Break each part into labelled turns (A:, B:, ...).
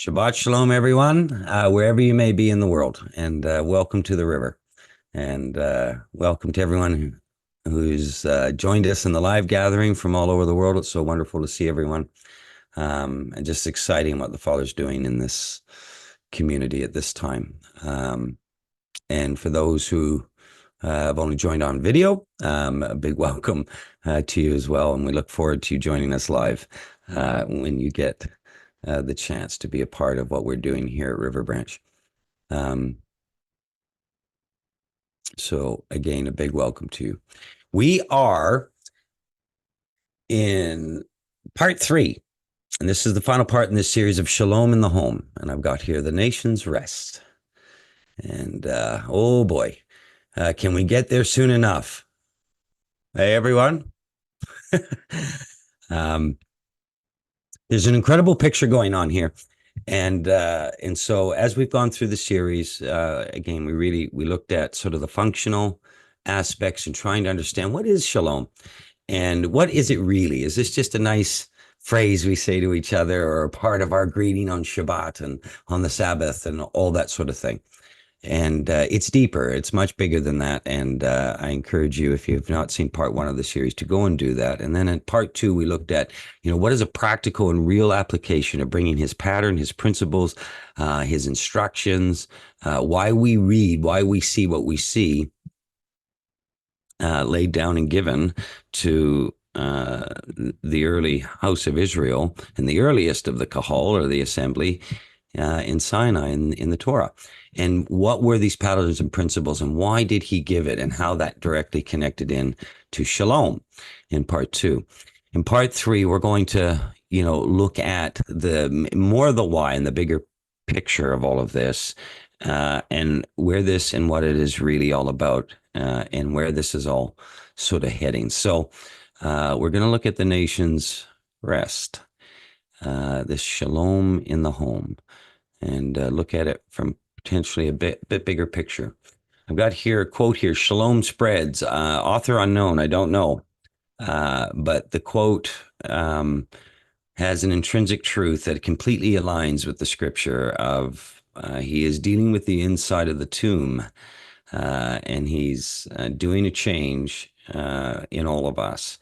A: Shabbat Shalom, everyone, wherever you may be in the world, and welcome to the river. And welcome to everyone who's joined us in the live gathering from all over the world. It's so wonderful to see everyone, and just exciting what the Father's doing in this community at this time. And for those who have only joined on video, a big welcome to you as well. And we look forward to you joining us live when you get the chance to be a part of what we're doing here at River Branch. So again, a big welcome to you. We are in part 3, and this is the final part in this series of Shalom in the Home. And I've got here the nation's rest. And oh boy, can we get there soon enough? Hey, everyone. There's an incredible picture going on here. And so as we've gone through the series, again, we looked at sort of the functional aspects and trying to understand what is shalom and what is it really? Is this just a nice phrase we say to each other or a part of our greeting on Shabbat and on the Sabbath and all that sort of thing? And it's deeper. It's much bigger than that. And I encourage you, if you've not seen part 1 of the series, to go and do that. And then in part 2, we looked at, what is a practical and real application of bringing his pattern, his principles, his instructions, why we read, why we see what we see, laid down and given to the early house of Israel and the earliest of the Kahal, or the assembly, in Sinai in the Torah. And what were these patterns and principles, and why did he give it, and how that directly connected in to Shalom in part 2. In part 3, we're going to, look at the more of the why and the bigger picture of all of this, and where this and what it is really all about, and where this is all sort of heading. So we're going to look at the nation's rest, this Shalom in the home, and look at it from potentially a bit bigger picture. I've got here a quote here: "Shalom spreads." Author unknown, I don't know, but the quote has an intrinsic truth that completely aligns with the scripture of he is dealing with the inside of the tomb, and he's doing a change in all of us,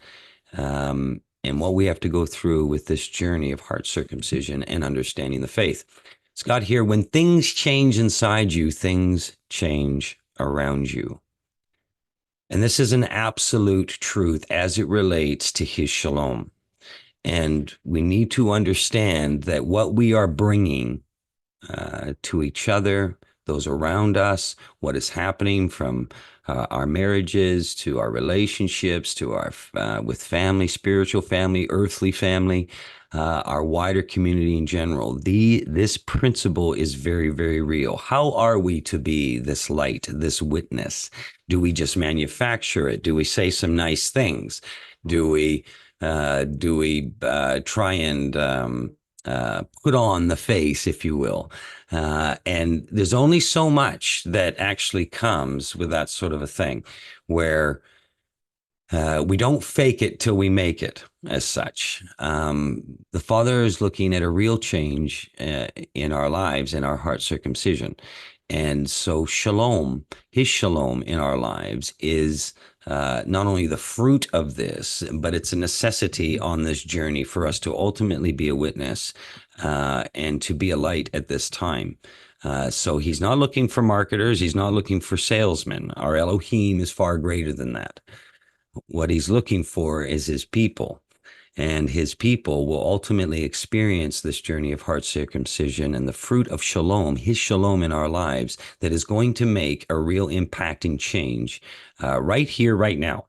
A: and what we have to go through with this journey of heart circumcision and understanding the faith. It's got here, when things change inside you, things change around you. And this is an absolute truth as it relates to his shalom. And we need to understand that what we are bringing to each other, those around us, what is happening from our marriages to our relationships to our with family, spiritual family, earthly family, our wider community in general. This principle is very, very real. How are we to be this light, this witness? Do we just manufacture it? Do we say some nice things? Do we try and put on the face, if you will? And there's only so much that actually comes with that sort of a thing, where we don't fake it till we make it, as such. The Father is looking at a real change in our lives, in our heart circumcision. And so shalom, his shalom in our lives is not only the fruit of this, but it's a necessity on this journey for us to ultimately be a witness and to be a light at this time. So he's not looking for marketers. He's not looking for salesmen. Our Elohim is far greater than that. What he's looking for is his people. And his people will ultimately experience this journey of heart circumcision and the fruit of shalom, his shalom in our lives, that is going to make a real impacting change right here, right now,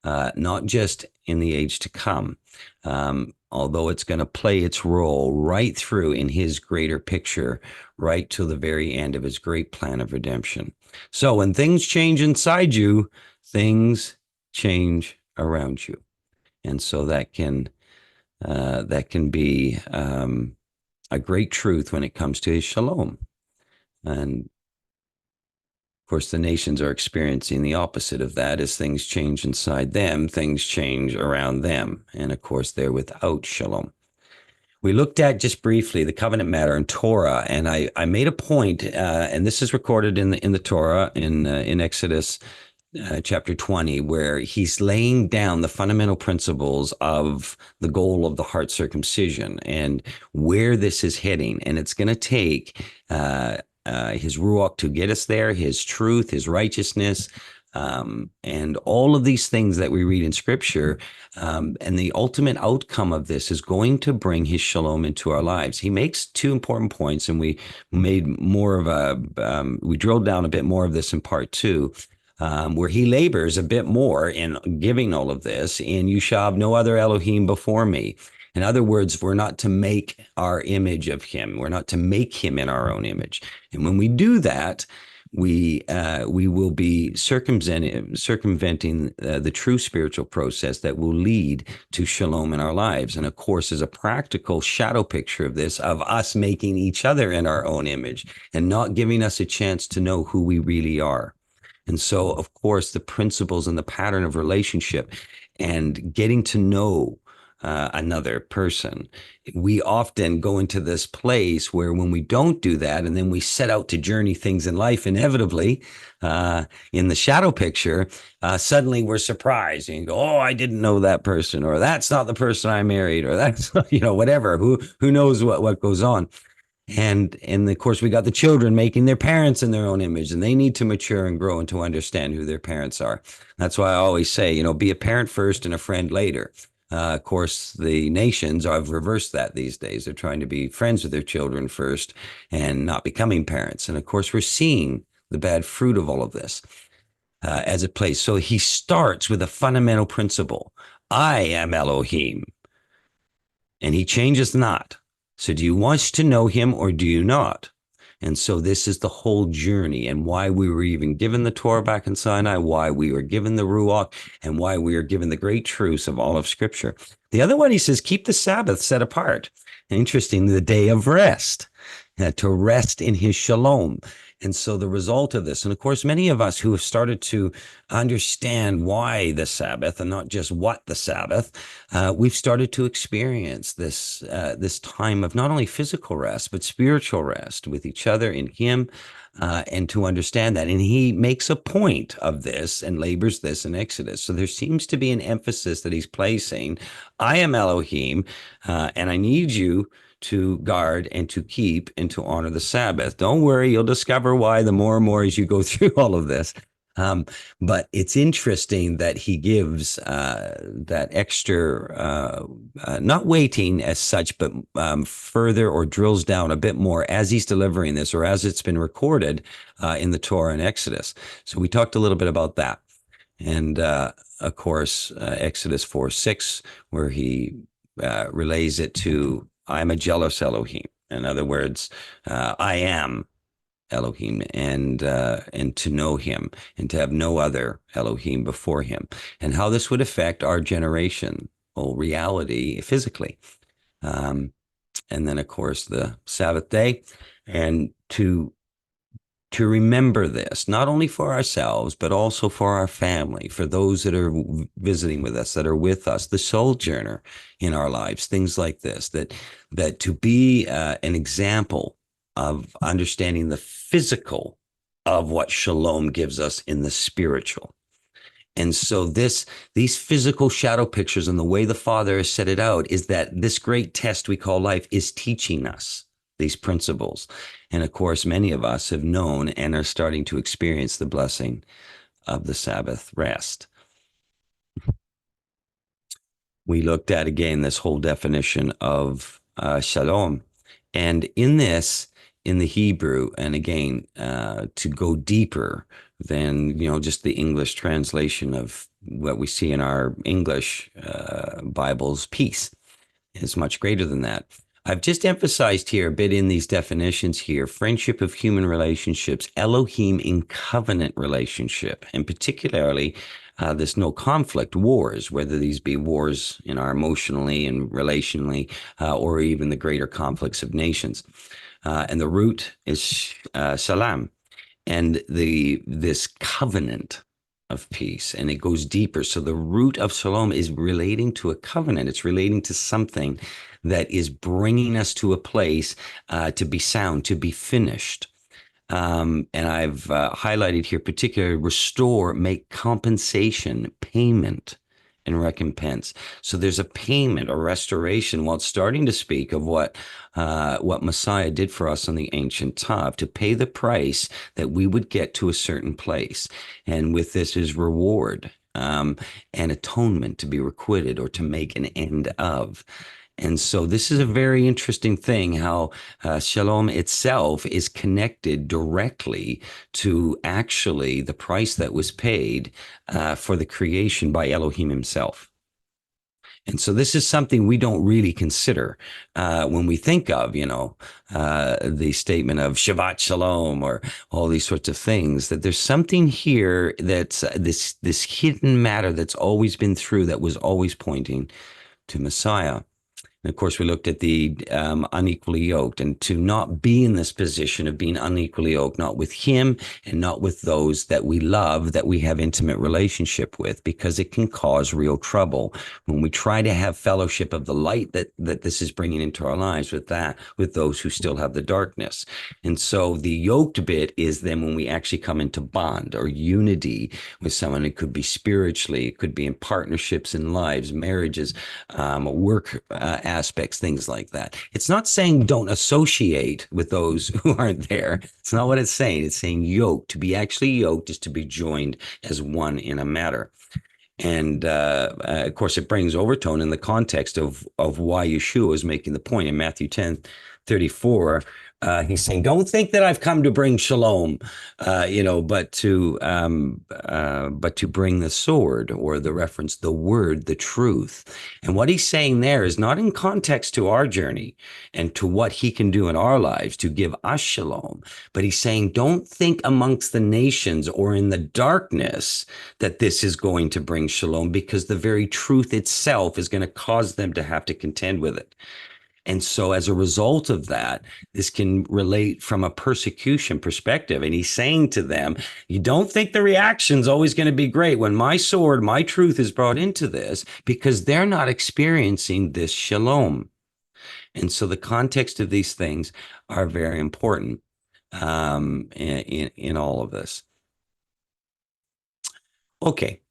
A: not just in the age to come, although it's going to play its role right through in his greater picture, right to the very end of his great plan of redemption. So when things change inside you, things change around you. And so that can be a great truth when it comes to his shalom. And of course, the nations are experiencing the opposite of that. As things change inside them, things change around them. And of course, they're without shalom. we looked at just briefly the covenant matter in Torah, and I made a point, and this is recorded in the Torah in Exodus chapter 20, where he's laying down the fundamental principles of the goal of the heart circumcision and where this is heading. And it's going to take his ruach to get us there, his truth, his righteousness, and all of these things that we read in scripture. And the ultimate outcome of this is going to bring his shalom into our lives. He makes two important points, and we made more of we drilled down a bit more of this in part two. Where he labors a bit more in giving all of this, and you shall have no other Elohim before me. In other words, we're not to make our image of him. We're not to make him in our own image. And when we do that, we will be circumventing the true spiritual process that will lead to shalom in our lives. And of course, as a practical shadow picture of this, of us making each other in our own image and not giving us a chance to know who we really are. And so, of course, the principles and the pattern of relationship and getting to know another person, we often go into this place where when we don't do that, and then we set out to journey things in life, inevitably, in the shadow picture, suddenly we're surprised and you go, oh, I didn't know that person, or that's not the person I married, or that's, whatever, who knows what goes on. And of course, we got the children making their parents in their own image, and they need to mature and grow and to understand who their parents are. That's why I always say, be a parent first and a friend later. Of course, the nations have reversed that these days. They're trying to be friends with their children first and not becoming parents. And of course, we're seeing the bad fruit of all of this as it plays. So he starts with a fundamental principle. I am Elohim, and he changes not. So do you want to know him or do you not? And so this is the whole journey, and why we were even given the Torah back in Sinai, why we were given the Ruach, and why we are given the great truths of all of Scripture. The other one, he says, keep the Sabbath set apart. Interesting, the day of rest, to rest in his shalom. And so the result of this, and of course, many of us who have started to understand why the Sabbath and not just what the Sabbath, we've started to experience this time of not only physical rest, but spiritual rest with each other in him, and to understand that. And he makes a point of this and labors this in Exodus. So there seems to be an emphasis that he's placing. I am Elohim, and I need you to guard and to keep and to honor the Sabbath. Don't worry, you'll discover why the more and more as you go through all of this. But it's interesting that he gives that extra, not waiting as such, but further or drills down a bit more as he's delivering this, or as it's been recorded in the Torah and Exodus. So we talked a little bit about that. And of course, Exodus 4:6, where he relays it to, I'm a jealous Elohim. In other words, I am Elohim, and to know him and to have no other Elohim before him, and how this would affect our generation or reality physically. And then, of course, the Sabbath day, and to remember this, not only for ourselves, but also for our family, for those that are visiting with us, that are with us, the sojourner in our lives, things like this, that to be an example of understanding the physical of what shalom gives us in the spiritual. And so these physical shadow pictures and the way the Father has set it out is that this great test we call life is teaching us these principles. And of course, many of us have known and are starting to experience the blessing of the Sabbath rest. We looked at, again, this whole definition of shalom. And in this, in the Hebrew, and again, to go deeper than, just the English translation of what we see in our English Bibles, peace is much greater than that. I've just emphasized here a bit in these definitions here, friendship of human relationships, Elohim in covenant relationship, and particularly this no conflict wars, whether these be wars in our emotionally and relationally, or even the greater conflicts of nations. And the root is Shalom. And this covenant of peace, and it goes deeper. So the root of shalom is relating to a covenant. It's relating to something that is bringing us to a place to be sound, to be finished. And I've highlighted here particularly restore, make compensation, payment, and recompense. So there's a payment, a restoration. While it's starting to speak of what Messiah did for us on the ancient Tav, to pay the price that we would get to a certain place, and with this is reward. And atonement to be requited or to make an end of. And so this is a very interesting thing how shalom itself is connected directly to actually the price that was paid for the creation by Elohim himself. And so this is something we don't really consider when we think of, the statement of Shabbat Shalom or all these sorts of things, that there's something here that's this hidden matter that's always been through, that was always pointing to Messiah. And of course, we looked at the unequally yoked, and to not be in this position of being unequally yoked, not with him and not with those that we love, that we have intimate relationship with, because it can cause real trouble when we try to have fellowship of the light that this is bringing into our lives with those who still have the darkness. And so the yoked bit is then when we actually come into bond or unity with someone. It could be spiritually, it could be in partnerships in lives, marriages, work aspects, things like that. It's not saying don't associate with those who aren't there. It's not what it's saying. It's saying yoked. To be actually yoked is to be joined as one in a matter. And of course, it brings overtone in the context of why Yeshua is making the point in Matthew 10:34. He's saying, "Don't think that I've come to bring shalom, but to bring the sword," or the reference, the word, the truth. And what he's saying there is not in context to our journey and to what he can do in our lives to give us shalom, but he's saying, don't think amongst the nations or in the darkness that this is going to bring shalom, because the very truth itself is going to cause them to have to contend with it. And so as a result of that, this can relate from a persecution perspective. And he's saying to them, you don't think the reaction's always going to be great when my sword, my truth is brought into this, because they're not experiencing this shalom. And so the context of these things are very important in all of this. Okay.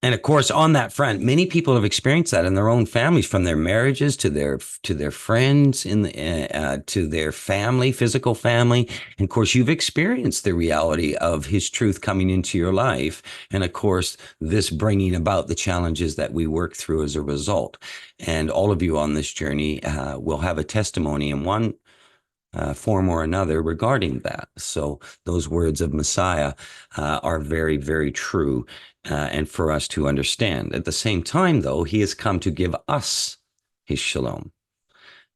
A: And of course, on that front, many people have experienced that in their own families, from their marriages to their friends, to their family, physical family. And of course, you've experienced the reality of his truth coming into your life, and of course, this bringing about the challenges that we work through as a result. And all of you on this journey will have a testimony in one form or another regarding that. So those words of Messiah are very, very true, and for us to understand. At the same time, though, he has come to give us his shalom.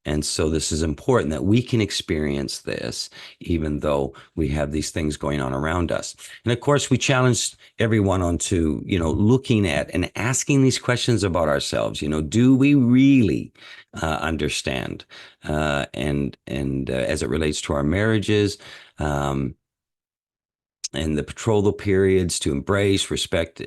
A: And so this is important that we can experience this, even though we have these things going on around us. And of course, we challenge everyone onto, looking at and asking these questions about ourselves. Do we really understand? And as it relates to our marriages, and the betrothal periods, to embrace, respect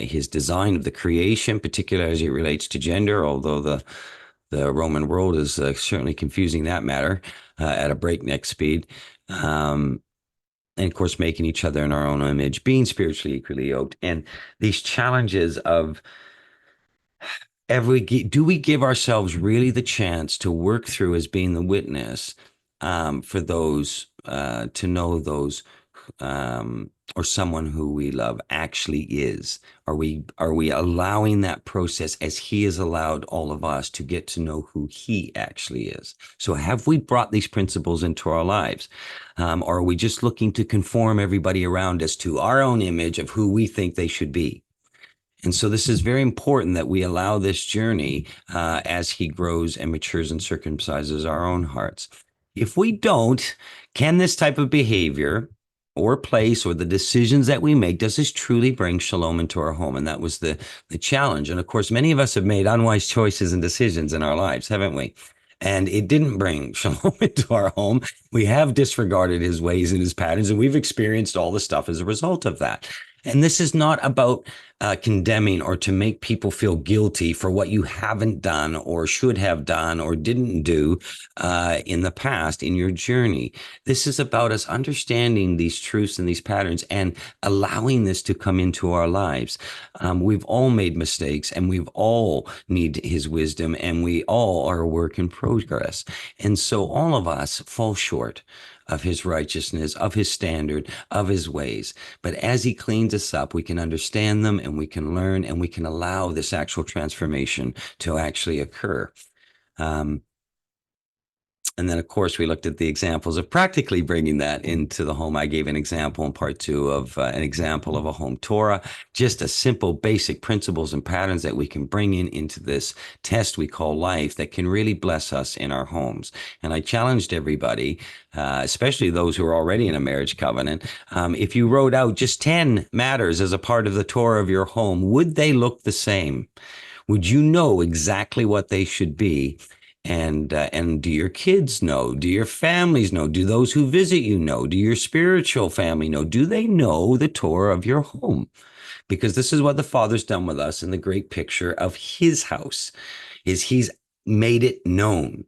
A: his design of the creation, particularly as it relates to gender, although the Roman world is certainly confusing that matter at a breakneck speed. And of course, making each other in our own image, being spiritually equally yoked. And these challenges of do we give ourselves really the chance to work through as being the witness for those, to know those or someone who we love actually is? Are we allowing that process, as he has allowed all of us to get to know who he actually is? So have we brought these principles into our lives? Or are we just looking to conform everybody around us to our own image of who we think they should be? And so this is very important that we allow this journey as he grows and matures and circumcises our own hearts. If we don't, can this type of behavior or place or the decisions that we make, does this truly bring shalom into our home? And that was the challenge. And of course, many of us have made unwise choices and decisions in our lives, haven't we? And it didn't bring shalom into our home. We have disregarded his ways and his patterns, and we've experienced all the stuff as a result of that. And this is not about condemning or to make people feel guilty for what you haven't done or should have done or didn't do in the past in your journey. This is about us understanding these truths and these patterns and allowing this to come into our lives. We've all made mistakes and we've all need his wisdom and we all are a work in progress. And so all of us fall short of his righteousness, of his standard, of his ways. But as he cleans us up, we can understand them and we can learn and we can allow this actual transformation to actually occur. And then, of course, we looked at the examples of practically bringing that into the home. I gave an example in part 2 of an example of a home Torah, just a simple basic principles and patterns that we can bring into this test we call life that can really bless us in our homes. And I challenged everybody, especially those who are already in a marriage covenant, if you wrote out just 10 matters as a part of the Torah of your home, would they look the same? Would you know exactly what they should be? And do your kids know? Do your families know? Do those who visit you know? Do your spiritual family know? Do they know the Torah of your home? Because this is what the Father's done with us in the great picture of his house, is he's made it known.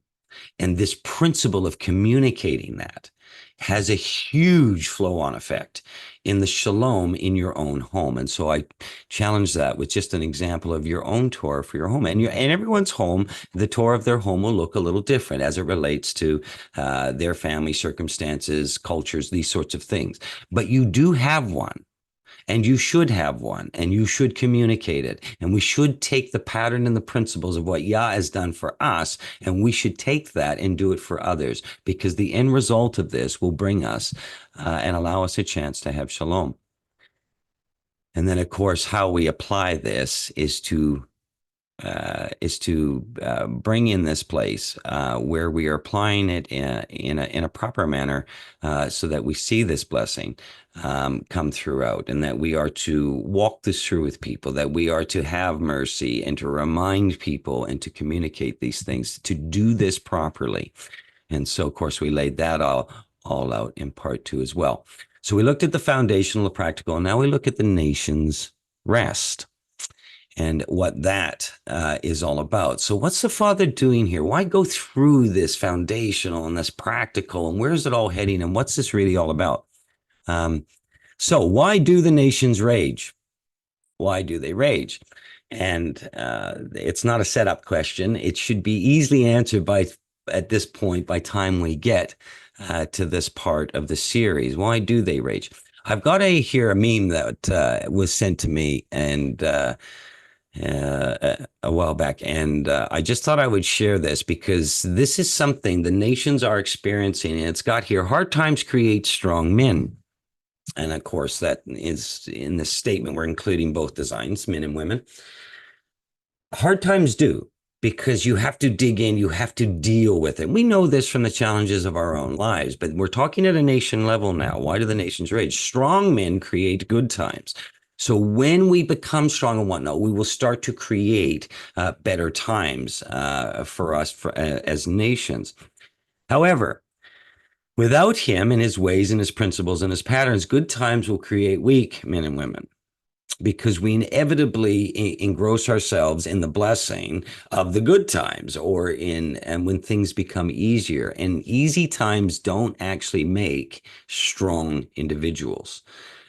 A: And this principle of communicating that has a huge flow-on effect in the shalom in your own home. And so I challenge that with just an example of your own Torah for your home. And everyone's home, the Torah of their home will look a little different as it relates to their family circumstances, cultures, these sorts of things. But you do have one. And you should have one, and you should communicate it. And we should take the pattern and the principles of what Yah has done for us, and we should take that and do it for others, because the end result of this will bring us and allow us a chance to have shalom. And then, of course, how we apply this is to bring in this place where we are applying it in a proper manner, so that we see this blessing come throughout, and that we are to walk this through with people, that we are to have mercy and to remind people and to communicate these things, to do this properly. And so, of course, we laid that all out in part 2 as well. So we looked at the foundational, the practical, and now we look at the nation's rest and what that is all about. So what's the Father doing here? Why go through this foundational and this practical, and where's it all heading, and what's this really all about? So why do the nations rage? Why do they rage? And it's not a setup question. It should be easily answered at this point, by time we get to this part of the series. Why do they rage? I've got here a meme that was sent to me and a while back, and I just thought I would share this because this is something the nations are experiencing, and it's got here: hard times create strong men. And of course, that is in this statement, we're including both designs, men and women. Hard times do, because you have to dig in, you have to deal with it. We know this from the challenges of our own lives, but we're talking at a nation level now. Why do the nations rage? Strong men create good times. So when we become strong and whatnot, we will start to create better times for us as nations. However, without him and his ways and his principles and his patterns, good times will create weak men and women, because we inevitably engross ourselves in the blessing of the good times, and when things become easier. And easy times don't actually make strong individuals.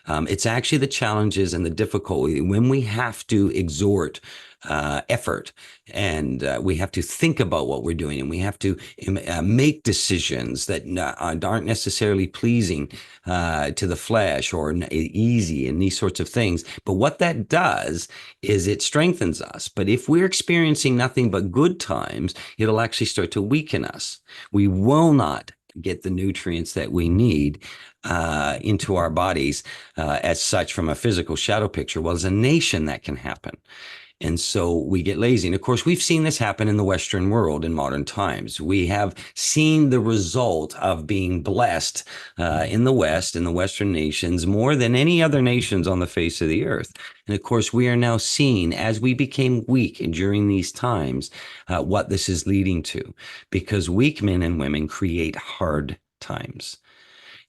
A: It's actually the challenges and the difficulty when we have to exhort effort, and we have to think about what we're doing, and we have to make decisions that aren't necessarily pleasing to the flesh or easy, and these sorts of things. But what that does is it strengthens us. But if we're experiencing nothing but good times, it'll actually start to weaken us. We will not get the nutrients that we need into our bodies as such from a physical shadow picture. Well, as a nation, that can happen. And so we get lazy. And of course, we've seen this happen in the Western world in modern times. We have seen the result of being blessed in the West, in the Western nations, more than any other nations on the face of the earth. And of course, we are now seeing, as we became weak during these times, what this is leading to, because weak men and women create hard times.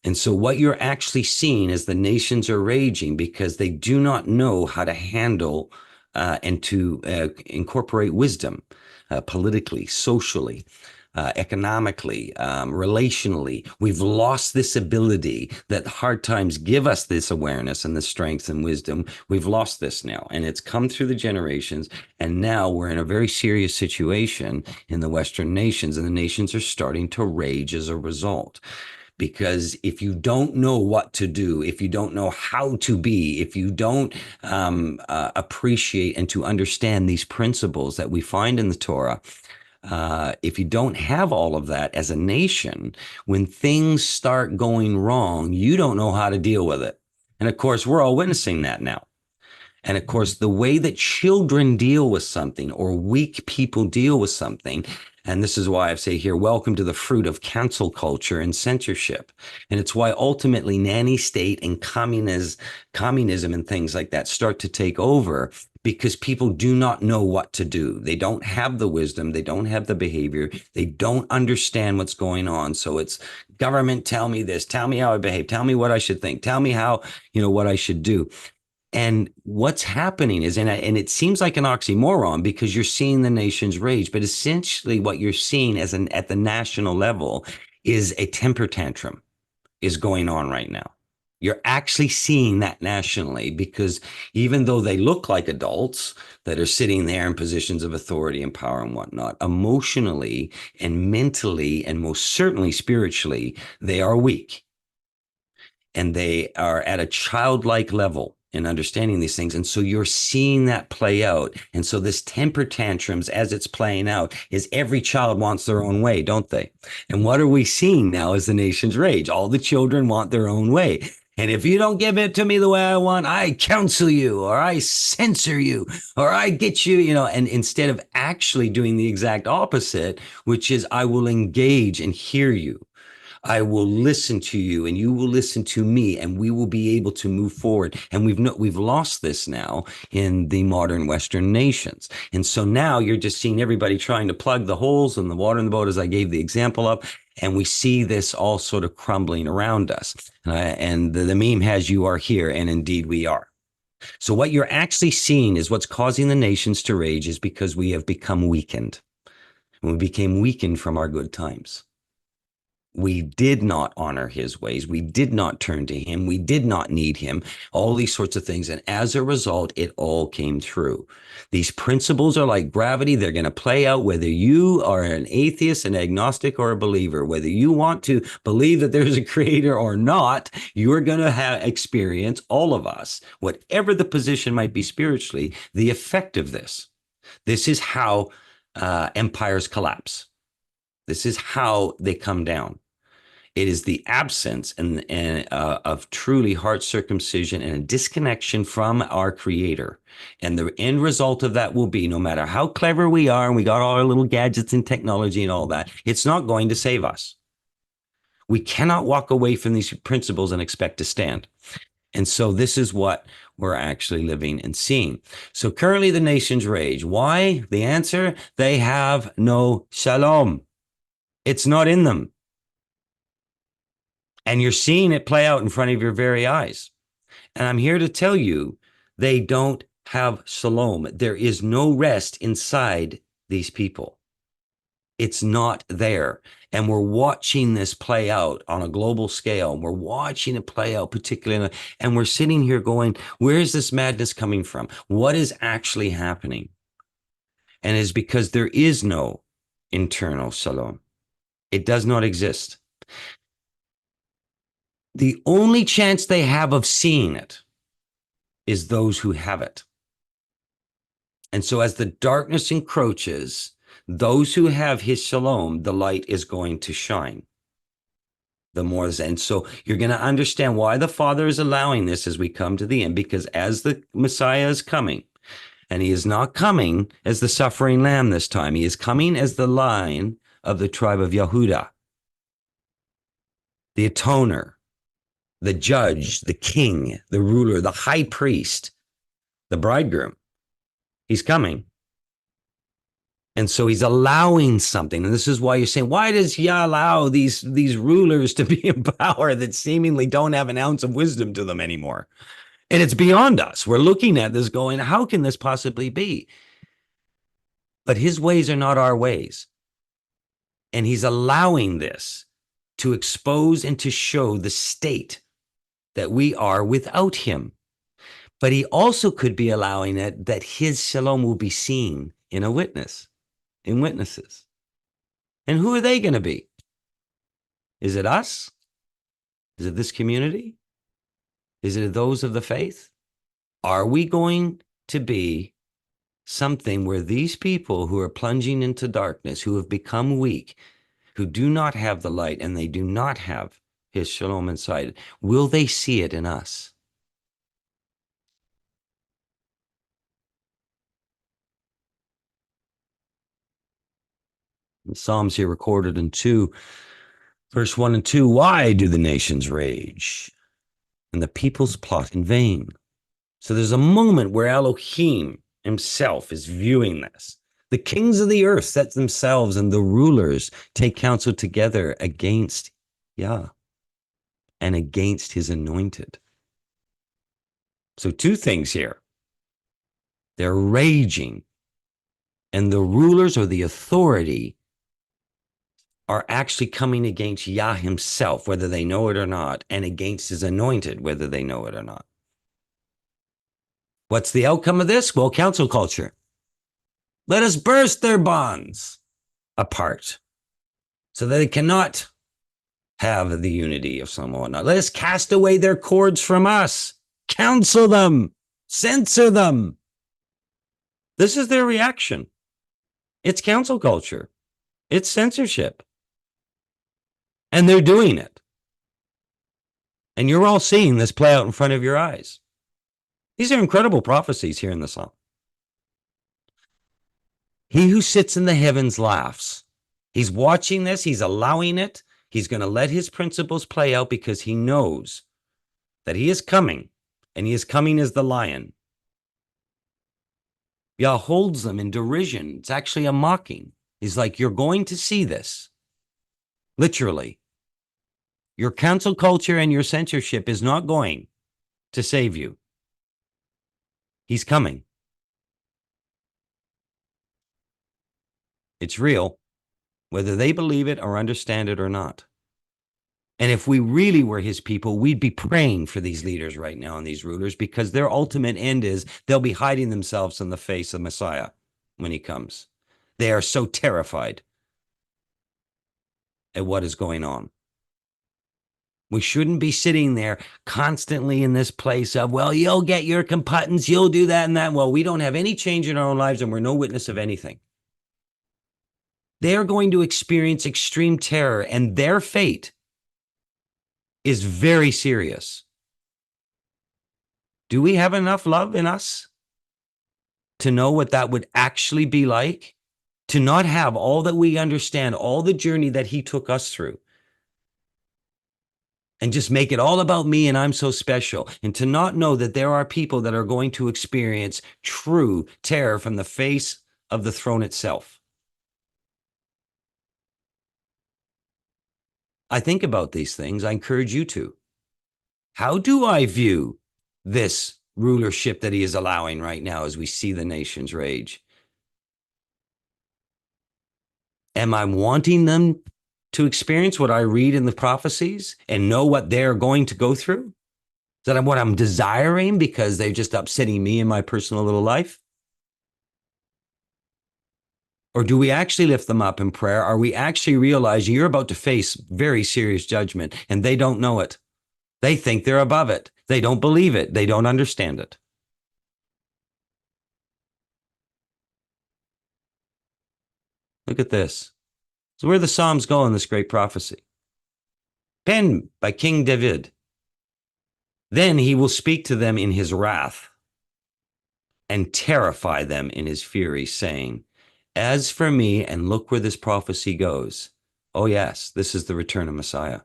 A: And so what you're actually seeing is the nations are raging because they do not know how to handle and to incorporate wisdom politically, socially, economically, relationally. We've lost this ability that hard times give us this awareness and the strength and wisdom. We've lost this now, and it's come through the generations. And now we're in a very serious situation in the Western nations, and the nations are starting to rage as a result. Because if you don't know what to do, if you don't know how to be, if you don't appreciate and to understand these principles that we find in the Torah, if you don't have all of that as a nation, when things start going wrong, you don't know how to deal with it. And of course, we're all witnessing that now. And of course, the way that children deal with something or weak people deal with something, and this is why I say here, welcome to the fruit of cancel culture and censorship. And it's why ultimately nanny state and communism and things like that start to take over, because people do not know what to do. They don't have the wisdom. They don't have the behavior. They don't understand what's going on. So it's government, tell me this, tell me how I behave, tell me what I should think, tell me how, what I should do. And what's happening is, and it seems like an oxymoron because you're seeing the nations rage, but essentially what you're seeing at the national level is a temper tantrum is going on right now. You're actually seeing that nationally, because even though they look like adults that are sitting there in positions of authority and power and whatnot, emotionally and mentally and most certainly spiritually, they are weak. And they are at a childlike level in understanding these things. And so you're seeing that play out. And so this temper tantrums, as it's playing out, is every child wants their own way, don't they? And what are we seeing now as the nation's rage? All the children want their own way. And if you don't give it to me the way I want, I counsel you, or I censor you, or I get you, and instead of actually doing the exact opposite, which is I will engage and hear you. I will listen to you and you will listen to me, and we will be able to move forward. And we've lost this now in the modern Western nations. And so now you're just seeing everybody trying to plug the holes in the water in the boat, as I gave the example of. And we see this all sort of crumbling around us. And the meme has, you are here. And indeed we are. So what you're actually seeing is what's causing the nations to rage is because we have become weakened. And we became weakened from our good times. We did not honor his ways. We did not turn to him. We did not need him, all these sorts of things. And as a result, it all came through. These principles are like gravity. They're going to play out whether you are an atheist, an agnostic, or a believer. Whether you want to believe that there's a creator or not, you're going to experience, all of us, whatever the position might be spiritually, the effect of this. This is how empires collapse. This is how they come down. It is the absence of truly heart circumcision and a disconnection from our Creator. And the end result of that will be, no matter how clever we are, and we got all our little gadgets and technology and all that, it's not going to save us. We cannot walk away from these principles and expect to stand. And so this is what we're actually living and seeing. So currently the nations rage. Why? The answer, they have no shalom. It's not in them. And you're seeing it play out in front of your very eyes. And I'm here to tell you, they don't have shalom. There is no rest inside these people. It's not there. And we're watching this play out on a global scale. We're watching it play out particularly, and we're sitting here going, where is this madness coming from? What is actually happening? And it's because there is no internal shalom. It does not exist. The only chance they have of seeing it is those who have it. And so as the darkness encroaches, those who have his shalom, the light is going to shine. The more, and so you're going to understand why the Father is allowing this as we come to the end, because as the Messiah is coming, and he is not coming as the suffering lamb this time, he is coming as the Lion of the tribe of Yehudah, the atoner, the judge, the king, the ruler, the high priest, the bridegroom. He's coming. And so he's allowing something. And this is why you're saying, why does Yah allow these rulers to be in power that seemingly don't have an ounce of wisdom to them anymore? And it's beyond us. We're looking at this going, how can this possibly be? But his ways are not our ways. And he's allowing this to expose and to show the state that we are without him. But he also could be allowing it that his shalom will be seen in a witness, in witnesses. And who are they going to be? Is it us? Is it this community? Is it those of the faith? Are we going to be something where these people who are plunging into darkness, who have become weak, who do not have the light and they do not have his shalom inside, will they see it in us? The Psalms here recorded in 2, verse 1 and 2, why do the nations rage and the peoples plot in vain? So there's a moment where Elohim himself is viewing this. The kings of the earth set themselves and the rulers take counsel together against Yah and against his anointed. So two things here. They're raging, and the rulers or the authority are actually coming against Yah himself, whether they know it or not, and against his anointed, whether they know it or not. What's the outcome of this? Well, council culture. Let us burst their bonds apart so that they cannot have the unity of some or whatnot. Let us cast away their cords from us, counsel them, censor them. This is their reaction. It's council culture. It's censorship. And they're doing it. And you're all seeing this play out in front of your eyes. These are incredible prophecies here in the Psalm. He who sits in the heavens laughs. He's watching this. He's allowing it. He's going to let his principles play out because he knows that he is coming, and he is coming as the lion. Yah holds them in derision. It's actually a mocking. He's like, you're going to see this. Literally. Your cancel culture and your censorship is not going to save you. He's coming. It's real, whether they believe it or understand it or not. And if we really were his people, we'd be praying for these leaders right now and these rulers, because their ultimate end is they'll be hiding themselves in the face of Messiah when he comes. They are so terrified at what is going on. We shouldn't be sitting there constantly in this place of, well, you'll get your computance, you'll do that and that. Well, we don't have any change in our own lives and we're no witness of anything. They are going to experience extreme terror, and their fate is very serious. Do we have enough love in us to know what that would actually be like? To not have all that we understand, all the journey that he took us through, and just make it all about me and I'm so special, and to not know that there are people that are going to experience true terror from the face of the throne itself. I think about these things. I encourage you to. How do I view this rulership that he is allowing right now as we see the nations rage? Am I wanting them to experience what I read in the prophecies and know what they're going to go through? Is that what I'm desiring because they're just upsetting me in my personal little life? Or do we actually lift them up in prayer? Are we actually realizing you're about to face very serious judgment and they don't know it? They think they're above it. They don't believe it. They don't understand it. Look at this. So where the Psalms go in this great prophecy. Penned by King David. Then he will speak to them in his wrath and terrify them in his fury, saying, as for me, and look where this prophecy goes. Oh yes, this is the return of Messiah.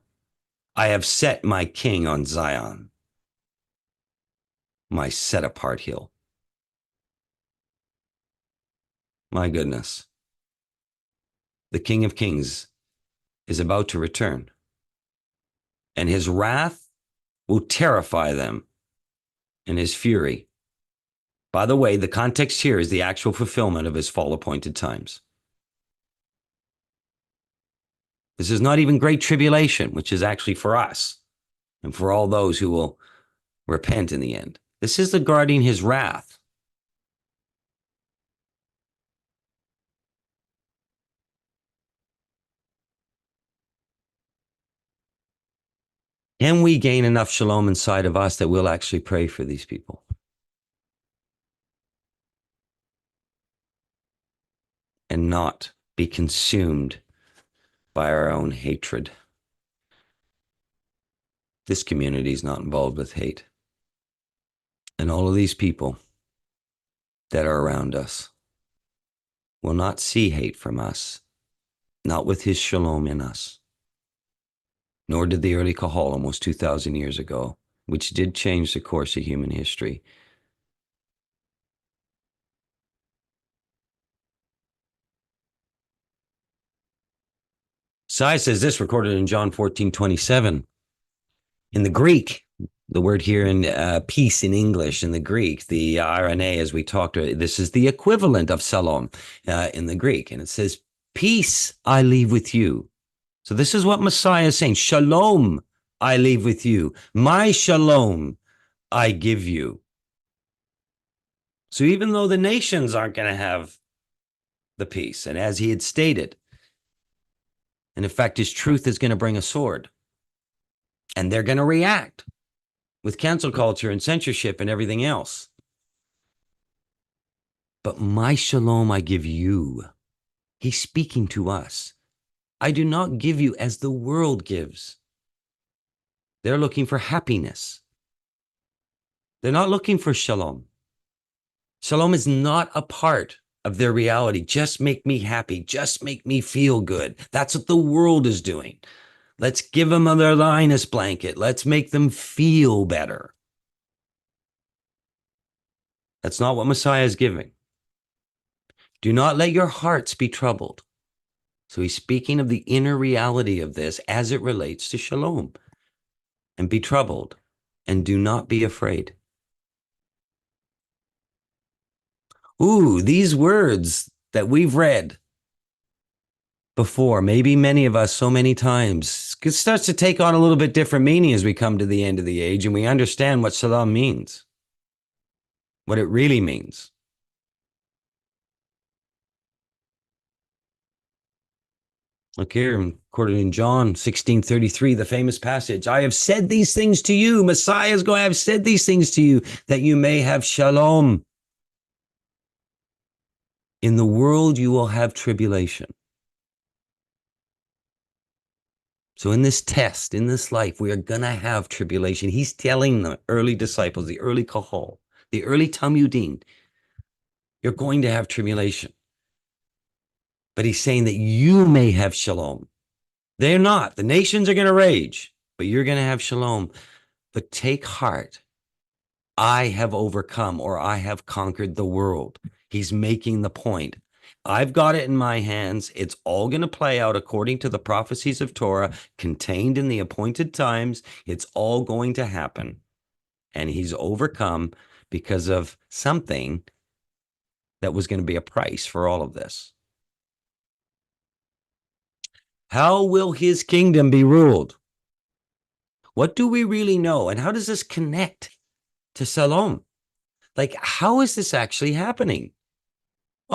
A: I have set my king on Zion, my set apart hill. My goodness. the King of Kings, is about to return. And his wrath will terrify them, and his fury. By the way, the context here is the actual fulfillment of his fall appointed times. This is not even great tribulation, which is actually for us and for all those who will repent in the end. This is regarding his wrath. Can we gain enough shalom inside of us that we'll actually pray for these people? And not be consumed by our own hatred. This community is not involved with hate. And all of these people that are around us will not see hate from us, not with his shalom in us. Nor did the early Kahal almost 2,000 years ago, which did change the course of human history. Sai says this, recorded in John 14:27. In the Greek, the word here in peace in English, in the Greek, the irene, as we talked, this is the equivalent of shalom in the Greek. And it says, peace I leave with you. So this is what Messiah is saying. Shalom I leave with you. My shalom I give you. So even though the nations aren't going to have the peace, and as he had stated, and in fact, his truth is going to bring a sword. And they're going to react with cancel culture and censorship and everything else. But my shalom I give you. He's speaking to us. I do not give you as the world gives. They're looking for happiness. They're not looking for shalom. Shalom is not a part of their reality. Just make me happy. Just make me feel good. That's what the world is doing. Let's give them their Linus blanket. Let's make them feel better. That's not what Messiah is giving. Do not let your hearts be troubled. So he's speaking of the inner reality of this as it relates to shalom. And be troubled, and do not be afraid. Ooh, these words that we've read before, maybe many of us so many times, it starts to take on a little bit different meaning as we come to the end of the age and we understand what shalom means, what it really means. Look here, recorded in John 16:33, the famous passage. I have said these things to you. Messiah is going, I have said these things to you that you may have shalom. In the world you will have tribulation. So in this test, in this life, we are going to have tribulation. He's telling the early disciples, the early Kahal, the early Talmudim, you're going to have tribulation. But he's saying that you may have shalom. They're not. The nations are going to rage, but you're going to have shalom. But take heart. I have overcome, or I have conquered the world. He's making the point. I've got it in my hands. It's all going to play out according to the prophecies of Torah contained in the appointed times. It's all going to happen. And he's overcome because of something that was going to be a price for all of this. How will his kingdom be ruled? What do we really know? And how does this connect to Shalom? Like, how is this actually happening?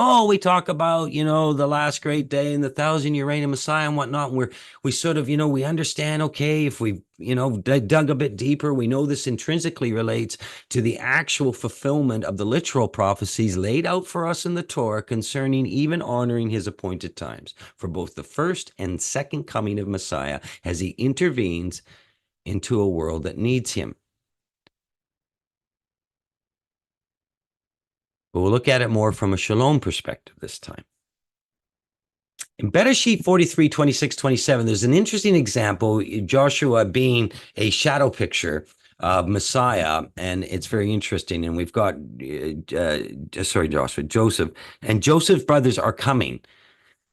A: Oh, we talk about, the last great day and the 1,000-year reign of Messiah and whatnot. And we sort of, we understand, okay, if we, dug a bit deeper, we know this intrinsically relates to the actual fulfillment of the literal prophecies laid out for us in the Torah concerning even honoring his appointed times for both the first and second coming of Messiah as he intervenes into a world that needs him. But we'll look at it more from a shalom perspective this time. In Bereshit 43, 26, 27, there's an interesting example, Joshua being a shadow picture of Messiah, and it's very interesting. And we've got, Joseph, and Joseph's brothers are coming.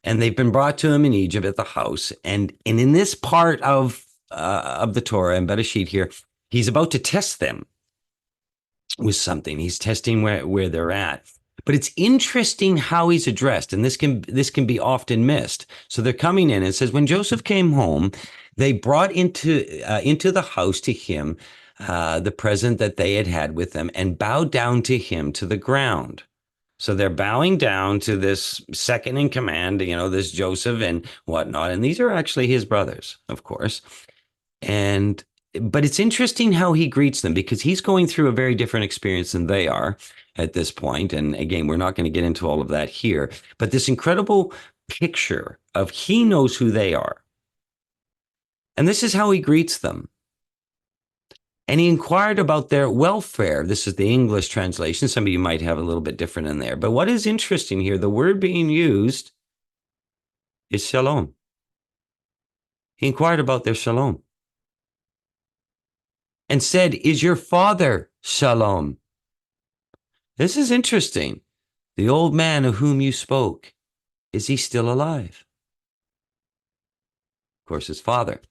A: and they've been brought to him in Egypt at the house. And in this part of the Torah and banished here, he's about to test them with something. He's testing where they're at. But it's interesting how he's addressed, and this can be often missed. So they're coming in and it says, when Joseph came home, they brought into the house to him the present that they had with them, and bowed down to him to the ground. So they're bowing down to this second in command, this Joseph and whatnot. And these are actually his brothers, of course. But it's interesting how he greets them, because he's going through a very different experience than they are at this point. And again, we're not going to get into all of that here, but this incredible picture of he knows who they are. And this is how he greets them. And he inquired about their welfare. This is the English translation. Some of you might have a little bit different in there. But what is interesting here, the word being used is shalom. He inquired about their shalom and said, is your father shalom? This is interesting. The old man of whom you spoke, is he still alive? Of course, his father.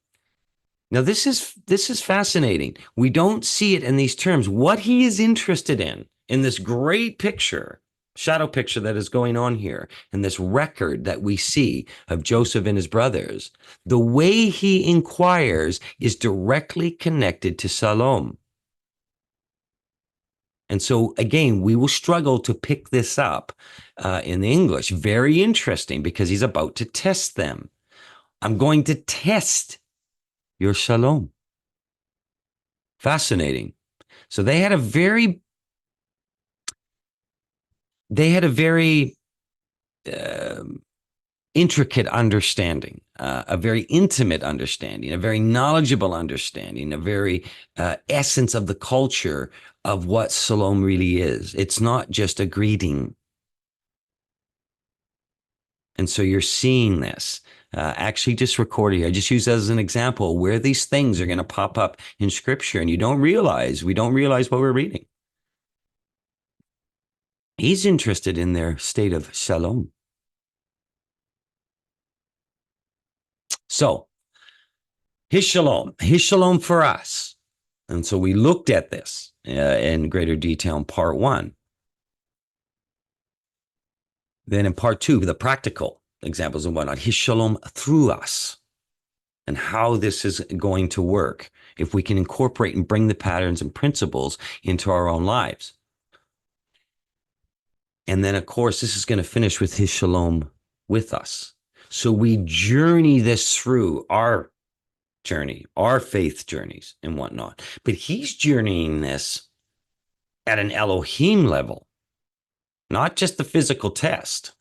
A: Now, this is fascinating. We don't see it in these terms. What he is interested in this great picture, shadow picture that is going on here, and this record that we see of Joseph and his brothers, the way he inquires is directly connected to shalom. And so, again, we will struggle to pick this up in the English. Very interesting, because he's about to test them. I'm going to test your shalom. Fascinating. So they had a very intricate understanding, a very intimate understanding, a very knowledgeable understanding, a very essence of the culture of what shalom really is. It's not just a greeting. And so you're seeing this. Actually, just recorded here. I just use that as an example where these things are going to pop up in Scripture, and we don't realize what we're reading. He's interested in their state of shalom. So, his shalom for us. And so we looked at this in greater detail in part 1. Then in part 2, the practical examples and whatnot, his shalom through us, and how this is going to work if we can incorporate and bring the patterns and principles into our own lives. And then, of course, this is going to finish with his shalom with us. So we journey this through our journey, our faith journeys and whatnot. But he's journeying this at an Elohim level, not just the physical test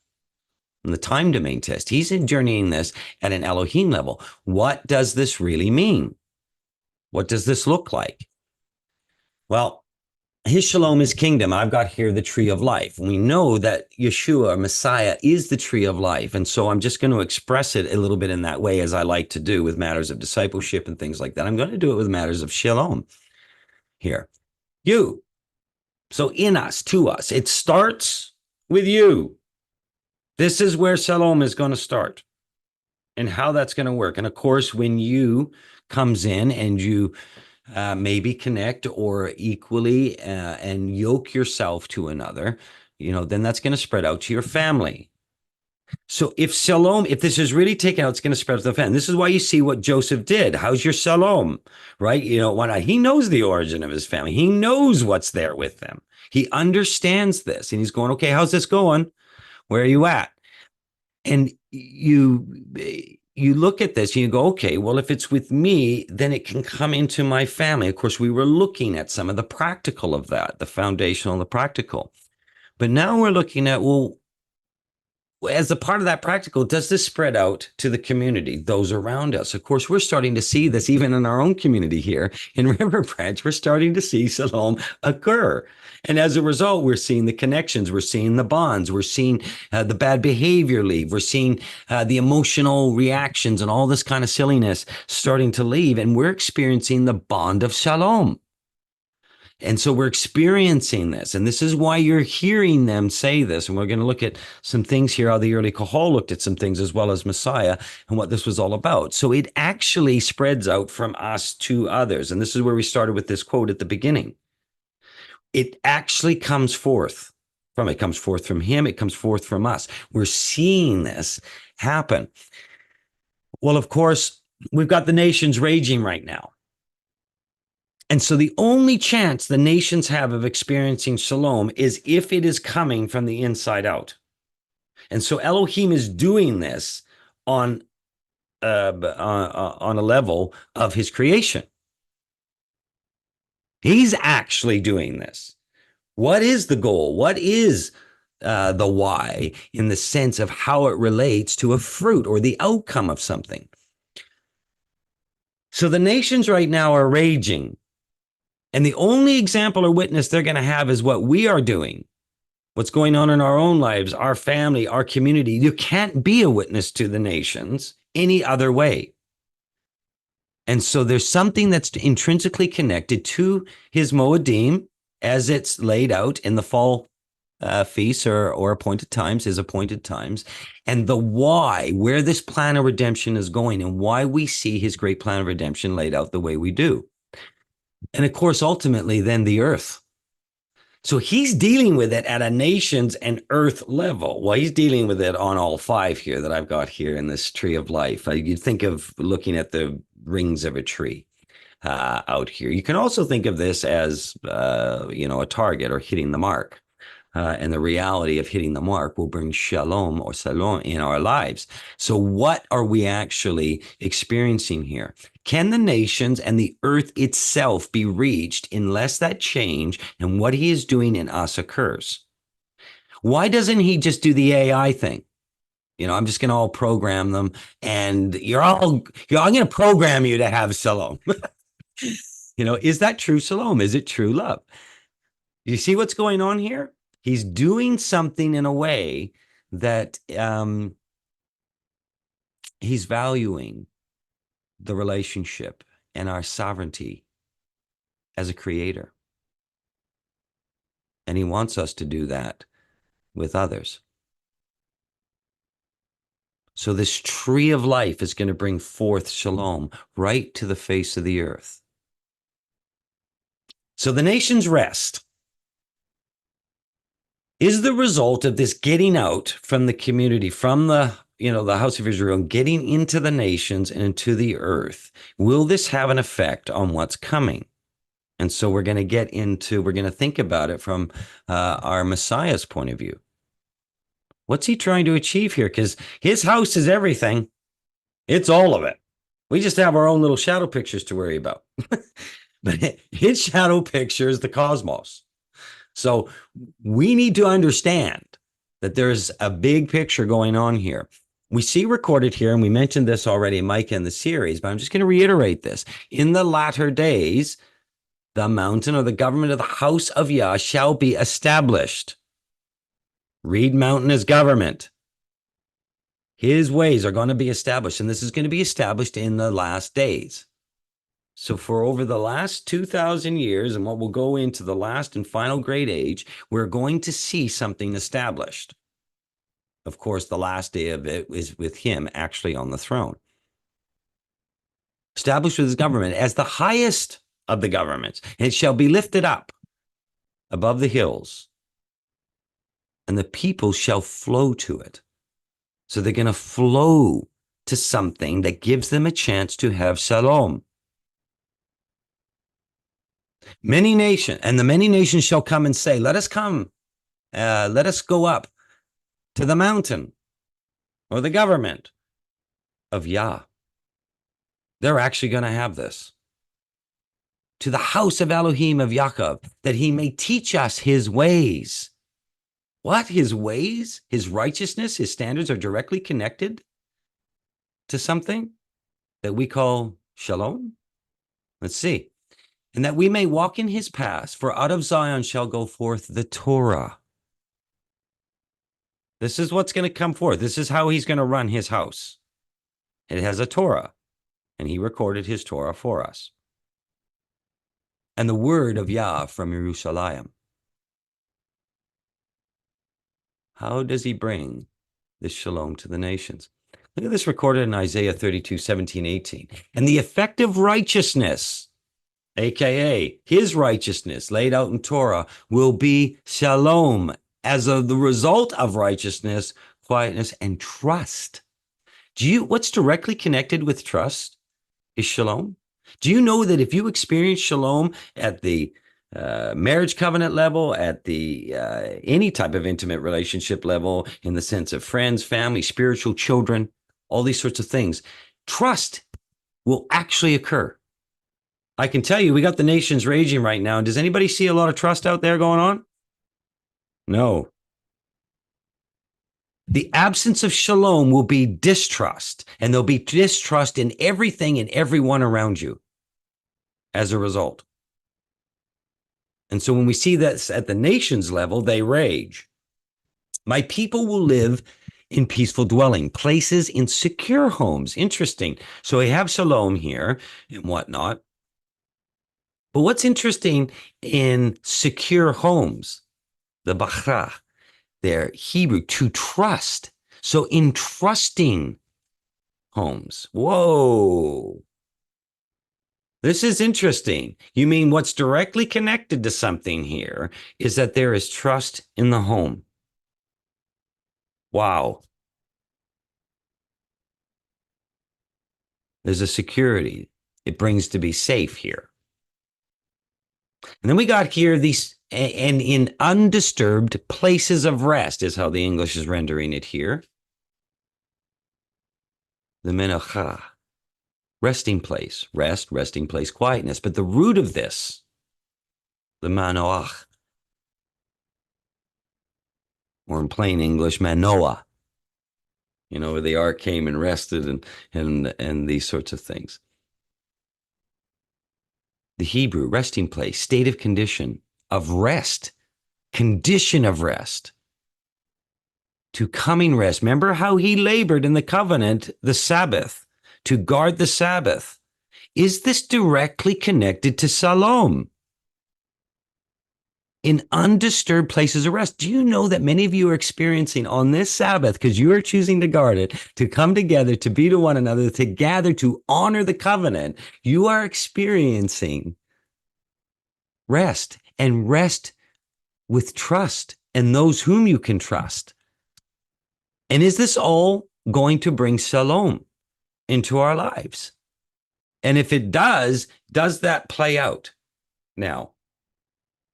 A: and the time domain test. He's journeying this at an Elohim level. What does this really mean? What does this look like? Well, his shalom is kingdom. I've got here the tree of life. We know that Yeshua, Messiah, is the tree of life. And so I'm just going to express it a little bit in that way, as I like to do with matters of discipleship and things like that. I'm going to do it with matters of shalom here. You. So in us, to us, it starts with you. This is where shalom is going to start and how that's going to work. And of course, when you comes in and you maybe connect or equally and yoke yourself to another, then that's going to spread out to your family. So if this is really taken out, it's going to spread to the family. This is why you see what Joseph did. How's your shalom, right? He knows the origin of his family. He knows what's there with them. He understands this, and he's going, okay, how's this going? Where are you at? And you look at this and you go, okay, well, if it's with me, then it can come into my family. Of course, we were looking at some of the practical of that, the foundational and the practical. But now we're looking at, well, as a part of that practical, does this spread out to the community, those around us? Of course, we're starting to see this even in our own community here in River Branch. We're starting to see shalom occur. And as a result, we're seeing the connections. We're seeing the bonds. We're seeing the bad behavior leave. We're seeing the emotional reactions and all this kind of silliness starting to leave. And we're experiencing the bond of shalom. And so we're experiencing this. And this is why you're hearing them say this. And we're going to look at some things here, how the early Kahal looked at some things as well as Messiah and what this was all about. So it actually spreads out from us to others. And this is where we started with this quote at the beginning. It actually comes forth from, it comes forth from him. It comes forth from us. We're seeing this happen. Well, of course, we've got the nations raging right now. And so the only chance the nations have of experiencing shalom is if it is coming from the inside out. And so Elohim is doing this on a level of his creation. He's actually doing this. What is the goal? What is the why in the sense of how it relates to a fruit or the outcome of something? So the nations right now are raging. And the only example or witness they're going to have is what we are doing, what's going on in our own lives, our family, our community. You can't be a witness to the nations any other way. And so there's something that's intrinsically connected to his Moedim as it's laid out in the fall feasts or appointed times, his appointed times, and the why, where this plan of redemption is going and why we see his great plan of redemption laid out the way we do. And of course, ultimately, then the earth. So he's dealing with it at a nations and earth level. Well, he's dealing with it on all five here that I've got here in this tree of life. You'd think of looking at the rings of a tree out here. You can also think of this as, a target or hitting the mark. And the reality of hitting the mark will bring shalom or salom in our lives. So what are we actually experiencing here? Can the nations and the earth itself be reached unless that change and what he is doing in us occurs? Why doesn't he just do the AI thing? I'm just going to all program them and I'm going to program you to have shalom. Is that true shalom? Is it true love? You see what's going on here? He's doing something in a way that he's valuing the relationship and our sovereignty as a creator. And he wants us to do that with others. So this tree of life is going to bring forth shalom right to the face of the earth. So the nations rest is the result of this getting out from the community, from the house of Israel, and getting into the nations and into the earth. Will this have an effect on what's coming? And so we're going to think about it from our Messiah's point of view. What's he trying to achieve here? Because his house is everything. It's all of it. We just have our own little shadow pictures to worry about. But his shadow picture is the cosmos. So we need to understand that there's a big picture going on here. We see recorded here, and we mentioned this already in Micah in the series, but I'm just going to reiterate this. In the latter days, the mountain or the government of the house of Yah shall be established. Read mountain as government. His ways are going to be established, and this is going to be established in the last days. So for over the last 2,000 years, and what will go into the last and final great age, we're going to see something established. Of course, the last day of it is with him actually on the throne. Established with his government as the highest of the governments, and it shall be lifted up above the hills, and the people shall flow to it. So they're going to flow to something that gives them a chance to have shalom. Many nations, and the many nations shall come and say, let us come, let us go up to the mountain or the government of Yah. They're actually going to have this. To the house of Elohim of Yaakov, that he may teach us his ways. What? His ways, his righteousness, his standards are directly connected to something that we call shalom? Let's see. And that we may walk in his paths, for out of Zion shall go forth the Torah. This is what's going to come forth. This is how he's going to run his house. It has a Torah, and he recorded his Torah for us. and the word of Yah from Jerusalem. How does he bring this shalom to the nations? Look at this recorded in Isaiah 32, 17, 18. And the effective righteousness, aka his righteousness laid out in Torah, will be shalom, as of the result of righteousness, quietness, and trust. What's directly connected with trust is shalom? Do you know that if you experience shalom at the marriage covenant level, at the any type of intimate relationship level, in the sense of friends, family, spiritual children, all these sorts of things, trust will actually occur. I can tell you, we got the nations raging right now. Does anybody see a lot of trust out there going on? No. The absence of shalom will be distrust, and there'll be distrust in everything and everyone around you as a result. And so when we see that at the nations level, they rage. My people will live in peaceful dwelling, places in secure homes. Interesting. So we have shalom here and whatnot. But what's interesting in secure homes, the bachra, they're Hebrew, to trust. So in trusting homes, whoa, this is interesting. You mean what's directly connected to something here is that there is trust in the home. Wow. There's a security it brings to be safe here. And then we got here these, and in undisturbed places of rest is how the English is rendering it here. The menacha, resting place, rest, resting place, quietness. But the root of this, the manoach, or in plain English, manoah, where the ark came and rested and these sorts of things. The Hebrew, resting place, state of condition of rest, condition of rest, to coming rest. Remember how he labored in the covenant, the Sabbath, to guard the Sabbath. Is this directly connected to shalom? In undisturbed places of rest. Do you know that many of you are experiencing on this Sabbath, because you are choosing to guard it, to come together, to be to one another, to gather, to honor the covenant? You are experiencing rest, and rest with trust and those whom you can trust. And is this all going to bring shalom into our lives? And if it does that play out now?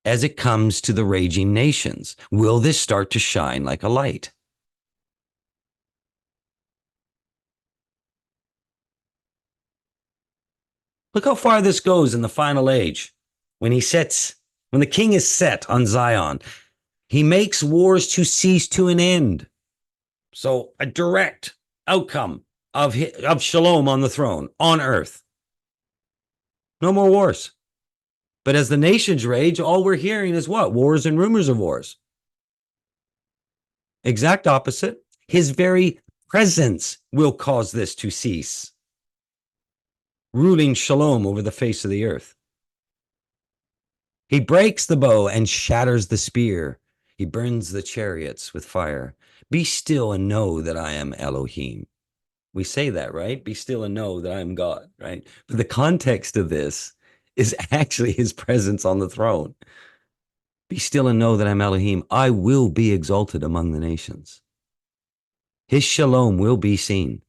A: As it comes to the raging nations, will this start to shine like a light? Look how far this goes in the final age. When the king is set on Zion, he makes wars to cease to an end. So a direct outcome of shalom on the throne, on earth. No more wars. But as the nations rage, all we're hearing is what? Wars and rumors of wars. Exact opposite. His very presence will cause this to cease, ruling shalom over the face of the earth. He breaks the bow and shatters the spear. He burns the chariots with fire. Be still and know that I am Elohim. We say that, right? Be still and know that I am God, right? But the context of this is actually his presence on the throne. Be still and know that I'm Elohim. I will be exalted among the nations. His shalom will be seen.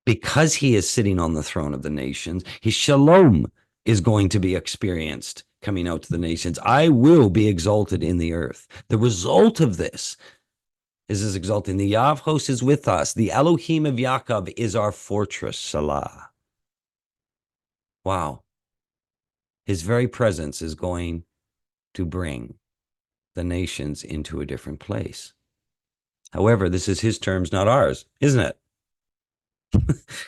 A: Because he is sitting on the throne of the nations, his shalom is going to be experienced coming out to the nations. I will be exalted in the earth. The result of this is his exalting. The Yah of hosts is with us. The Elohim of Yaakov is our fortress, Salah. Wow. His very presence is going to bring the nations into a different place. However, this is his terms, not ours, isn't it?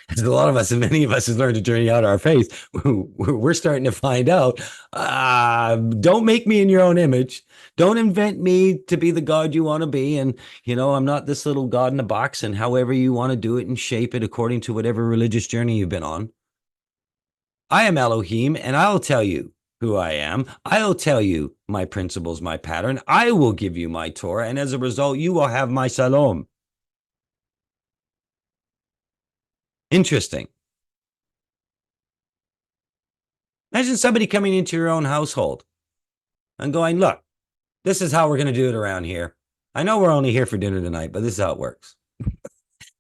A: As a lot of us, and many of us have learned to journey out our faith, we're starting to find out, don't make me in your own image. Don't invent me to be the God you want to be. And, I'm not this little God in a box, and however you want to do it and shape it according to whatever religious journey you've been on. I am Elohim, and I'll tell you who I am. I'll tell you my principles, my pattern. I will give you my Torah, and as a result, you will have my Shalom. Interesting. Imagine somebody coming into your own household and going, look, this is how we're going to do it around here. I know we're only here for dinner tonight, but this is how it works.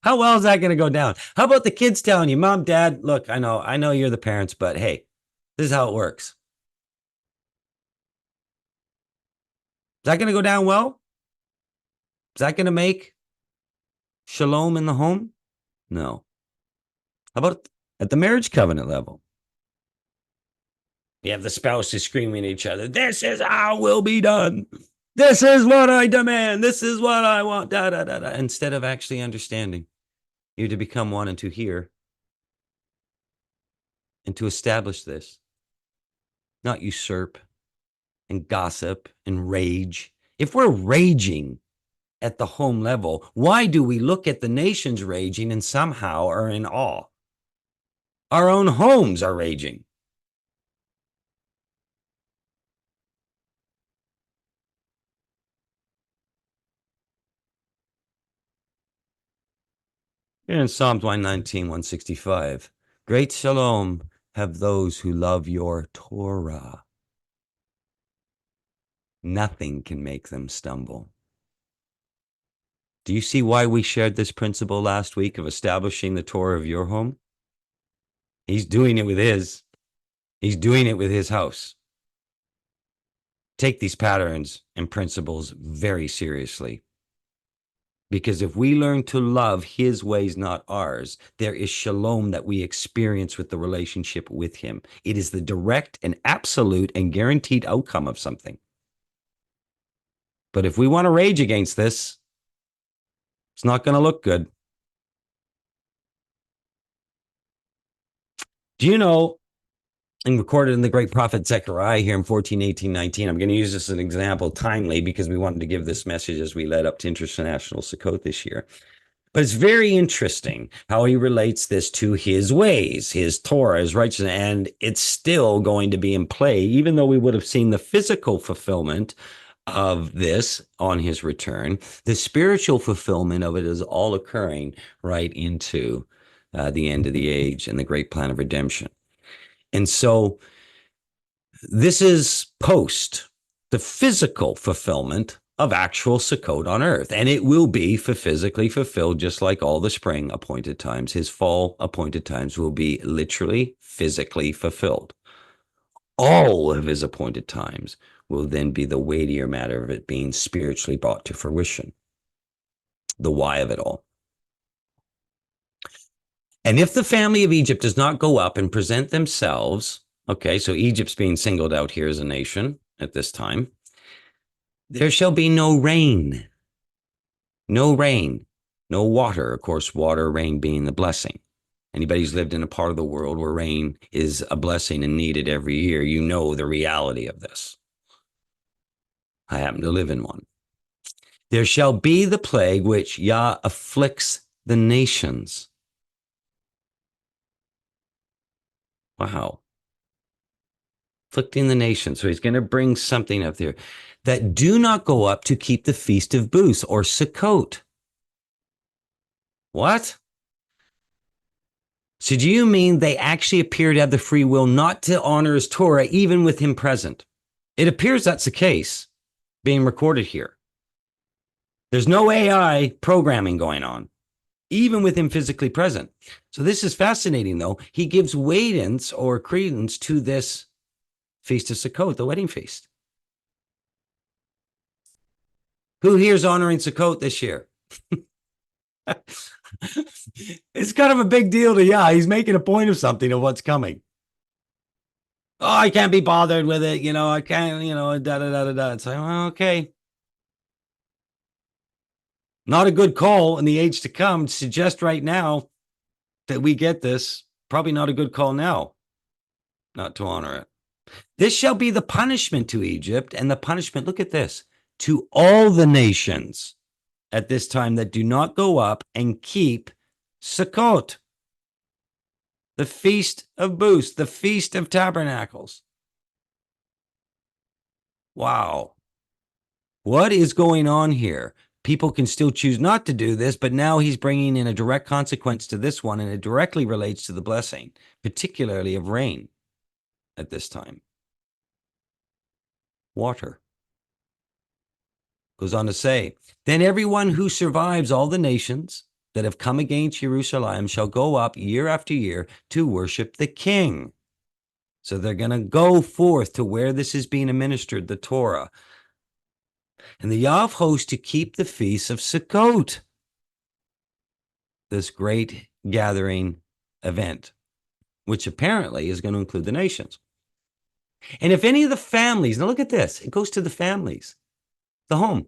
A: How well is that going to go down? How about the kids telling you, Mom, Dad, look, I know you're the parents, but hey, this is how it works. Is that going to go down well? Is that going to make shalom in the home? No. How about at the marriage covenant level? You have the spouses screaming at each other, this is how it will be done. This is what I demand. This is what I want. Da, da, da, da. Instead of actually understanding, you're to become one and to hear and to establish this, not usurp and gossip and rage. If we're raging at the home level, why do we look at the nations raging and somehow are in awe? Our own homes are raging. Here in Psalms 119, 165, great shalom have those who love your Torah. Nothing can make them stumble. Do you see why we shared this principle last week of establishing the Torah of your home? He's doing it with his. He's doing it with his house. Take these patterns and principles very seriously. Because if we learn to love his ways, not ours, there is shalom that we experience with the relationship with him. It is the direct and absolute and guaranteed outcome of something. But if we want to rage against this, it's not going to look good. Do you know, and recorded in the great prophet Zechariah here in 14, 18, 19, I'm going to use this as an example timely because we wanted to give this message as we led up to International Sukkot this year. But it's very interesting how he relates this to his ways, his Torah, his righteousness, and it's still going to be in play, even though we would have seen the physical fulfillment of this on his return. The spiritual fulfillment of it is all occurring right into the end of the age and the great plan of redemption. And so this is post the physical fulfillment of actual Sukkot on earth. And it will be physically fulfilled just like all the spring appointed times. His fall appointed times will be literally physically fulfilled. All of his appointed times will then be the weightier matter of it being spiritually brought to fruition. The why of it all. And if the family of Egypt does not go up and present themselves, okay, so Egypt's being singled out here as a nation at this time, there shall be no rain. No rain, no water. Of course, water, rain being the blessing. Anybody who's lived in a part of the world where rain is a blessing and needed every year, you know the reality of this. I happen to live in one. There shall be the plague which Yah afflicts the nations. Wow. Afflicting the nations. So he's going to bring something up there that do not go up to keep the Feast of Booths or Sukkot. What? So do you mean they actually appear to have the free will not to honor his Torah even with him present? It appears that's the case being recorded here. There's no AI programming going on, even with him physically present. So this is fascinating, though. He gives weightance or credence to this Feast of Sukkot, the wedding feast. Who here's honoring Sukkot this year? It's kind of a big deal to Yah. He's making a point of something of what's coming. Oh, I can't be bothered with it. I can't, da da da da da. It's like, well, okay. Not a good call in the age to come. Suggest right now that we get this. Probably not a good call now not to honor it. This shall be the punishment to Egypt, and the punishment, look at this, to all the nations at this time that do not go up and keep Sukkot. The Feast of Booths, the Feast of Tabernacles. Wow. What is going on here? People can still choose not to do this, but now he's bringing in a direct consequence to this one, and it directly relates to the blessing, particularly of rain at this time. Water. Goes on to say, then everyone who survives all the nations that have come against Jerusalem shall go up year after year to worship the king. So they're going to go forth to where this is being administered, the Torah. And the Yah of hosts to keep the feast of Sukkot, this great gathering event, which apparently is going to include the nations. And if any of the families, now look at this, it goes to the families, the home,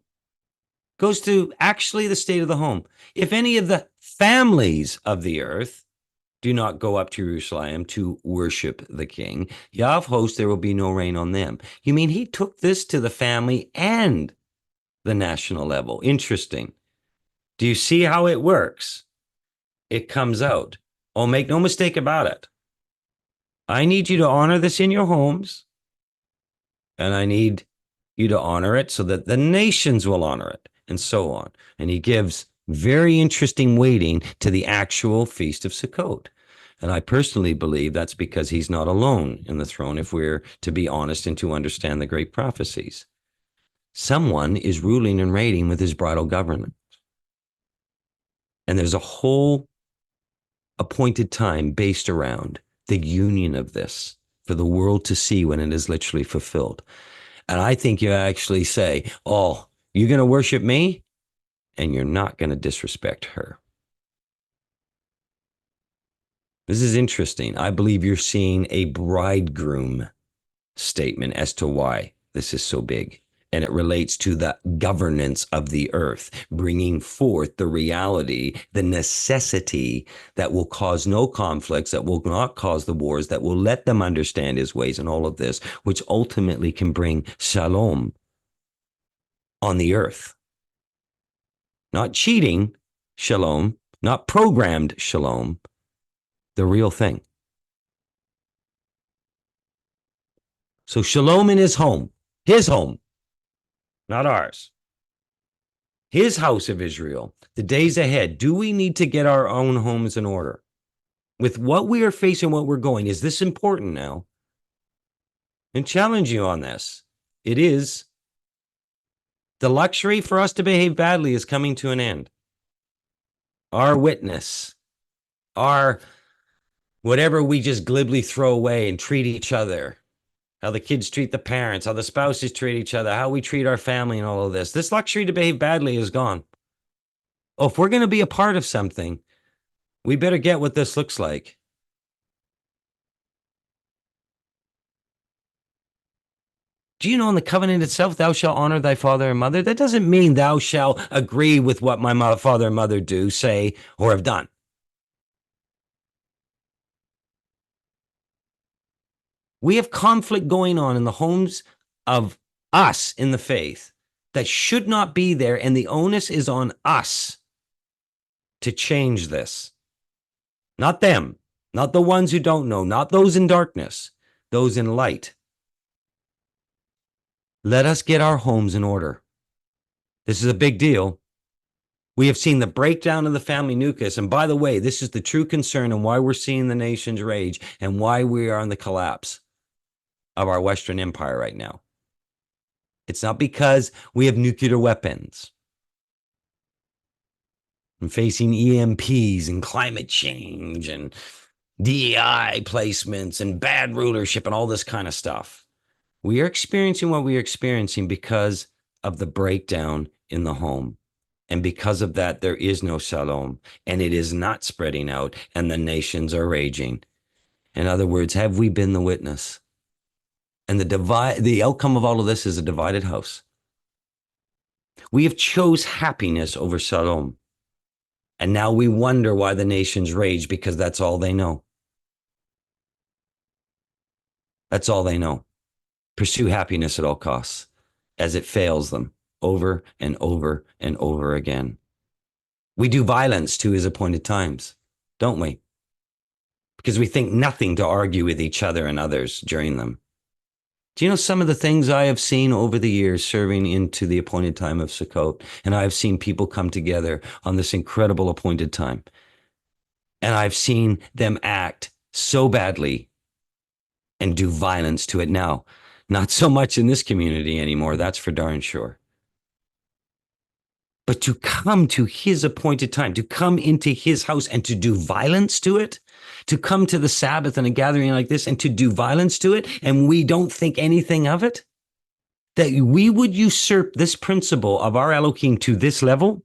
A: goes to actually the state of the home. If any of the families of the earth do not go up to Jerusalem to worship the king, Yah of hosts, there will be no rain on them. You mean he took this to the family and the national level? Interesting. Do you see how it works? It comes out. Oh, make no mistake about it. I need you to honor this in your homes, and I need you to honor it so that the nations will honor it, and so on. And he gives very interesting weighting to the actual Feast of Sukkot. And I personally believe that's because he's not alone in the throne, if we're to be honest and to understand the great prophecies. Someone is ruling and reigning with his bridal government. And there's a whole appointed time based around the union of this for the world to see when it is literally fulfilled. And I think you actually say, oh, you're going to worship me and you're not going to disrespect her. This is interesting. I believe you're seeing a bridegroom statement as to why this is so big. And it relates to the governance of the earth, bringing forth the reality, the necessity that will cause no conflicts, that will not cause the wars, that will let them understand his ways and all of this, which ultimately can bring shalom on the earth. Not cheating shalom, not programmed shalom, the real thing. So shalom in his home, not ours. His house of Israel, the days ahead. Do we need to get our own homes in order? With what we are facing, what we're going, is this important now? And challenge you on this. It is. The luxury for us to behave badly is coming to an end. Our witness, our whatever we just glibly throw away and treat each other, how the kids treat the parents, how the spouses treat each other, how we treat our family and all of this. This luxury to behave badly is gone. Oh, if we're going to be a part of something, we better get what this looks like. Do you know in the covenant itself, thou shalt honor thy father and mother? That doesn't mean thou shalt agree with what my father and mother do, say, or have done. We have conflict going on in the homes of us in the faith that should not be there, and the onus is on us to change this. Not them, not the ones who don't know, not those in darkness, those in light. Let us get our homes in order. This is a big deal. We have seen the breakdown of the family nucleus. And by the way, this is the true concern and why we're seeing the nations rage and why we are in the collapse of our Western empire right now. It's not because we have nuclear weapons and facing EMPs and climate change and DEI placements and bad rulership and all this kind of stuff. We are experiencing what we are experiencing because of the breakdown in the home. And because of that, there is no shalom, and it is not spreading out, and the nations are raging. In other words, have we been the witness? And the outcome of all of this is a divided house. We have chose happiness over shalom. And now we wonder why the nations rage, because that's all they know. That's all they know. Pursue happiness at all costs, as it fails them over and over and over again. We do violence to his appointed times, don't we? because we think nothing to argue with each other and others during them. Do you know some of the things I have seen over the years serving into the appointed time of Sukkot? And I've seen people come together on this incredible appointed time. And I've seen them act so badly and do violence to it now. Not so much in this community anymore, that's for darn sure. But to come to his appointed time, to come into his house and to do violence to it, to come to the Sabbath and a gathering like this and to do violence to it, and we don't think anything of it, that we would usurp this principle of our Elohim to this level.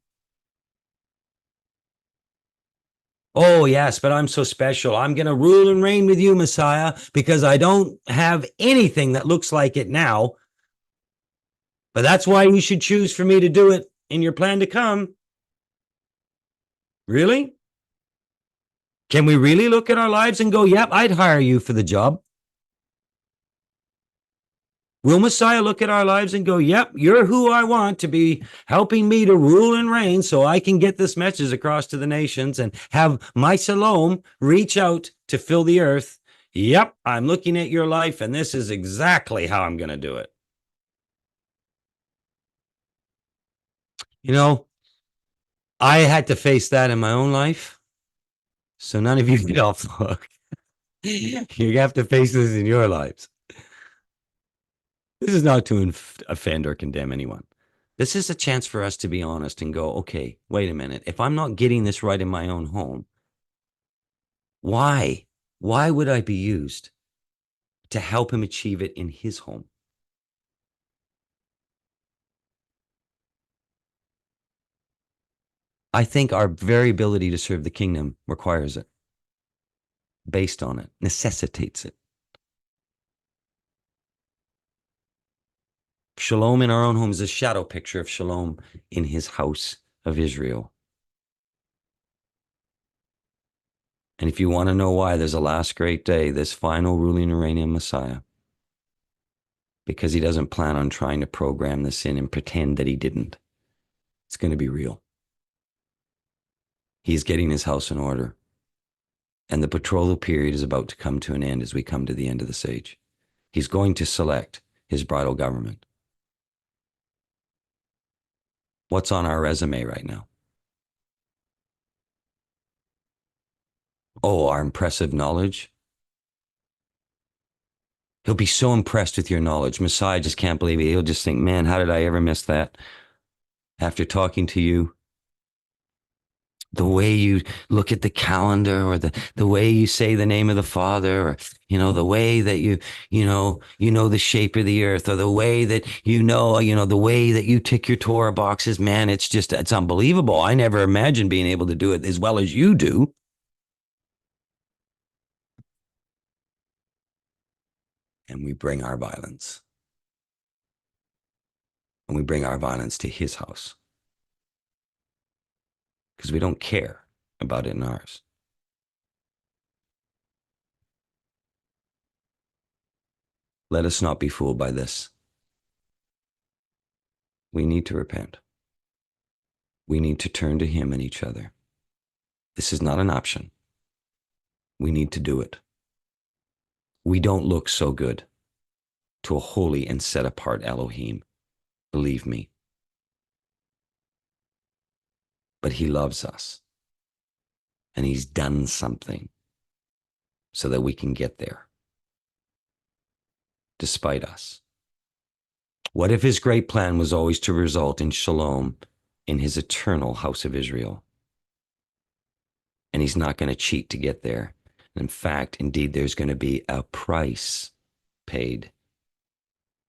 A: Oh, yes, but I'm so special. I'm going to rule and reign with you, Messiah, because I don't have anything that looks like it now. But that's why you should choose for me to do it in your plan to come. Really? Can we really look at our lives and go, yep, I'd hire you for the job? Will Messiah look at our lives and go, yep, you're who I want to be helping me to rule and reign so I can get this message across to the nations and have my Shalom reach out to fill the earth. Yep, I'm looking at your life and this is exactly how I'm going to do it. You know, I had to face that in my own life. So none of you get off the hook. You have to face this in your lives. This is not to offend or condemn anyone. This is a chance for us to be honest and go, okay, wait a minute. If I'm not getting this right in my own home, why? Why would I be used to help him achieve it in his home? I think our very ability to serve the kingdom requires it, based on it, necessitates it. Shalom in our own home is a shadow picture of shalom in his house of Israel. And if you want to know why there's a last great day, this final ruling and reigning Messiah, because he doesn't plan on trying to program this in and pretend that he didn't. It's going to be real. He's getting his house in order. And the betrothal period is about to come to an end as we come to the end of this age. He's going to select his bridal government. What's on our resume right now? Oh, our impressive knowledge. He'll be so impressed with your knowledge. Messiah just can't believe it. He'll just think, man, how did I ever miss that? After talking to you, the way you look at the calendar, or the way you say the name of the Father, or, the way that you know the shape of the earth, or the way that the way that you tick your Torah boxes, man, it's unbelievable. I never imagined being able to do it as well as you do. And we bring our violence. And we bring our violence to his house. Because we don't care about it in ours. Let us not be fooled by this. We need to repent. We need to turn to him and each other. This is not an option. We need to do it. We don't look so good to a holy and set apart Elohim. Believe me. But he loves us. And he's done something so that we can get there, despite us. What if his great plan was always to result in shalom in his eternal house of Israel? And he's not going to cheat to get there. In fact, indeed, there's going to be a price paid,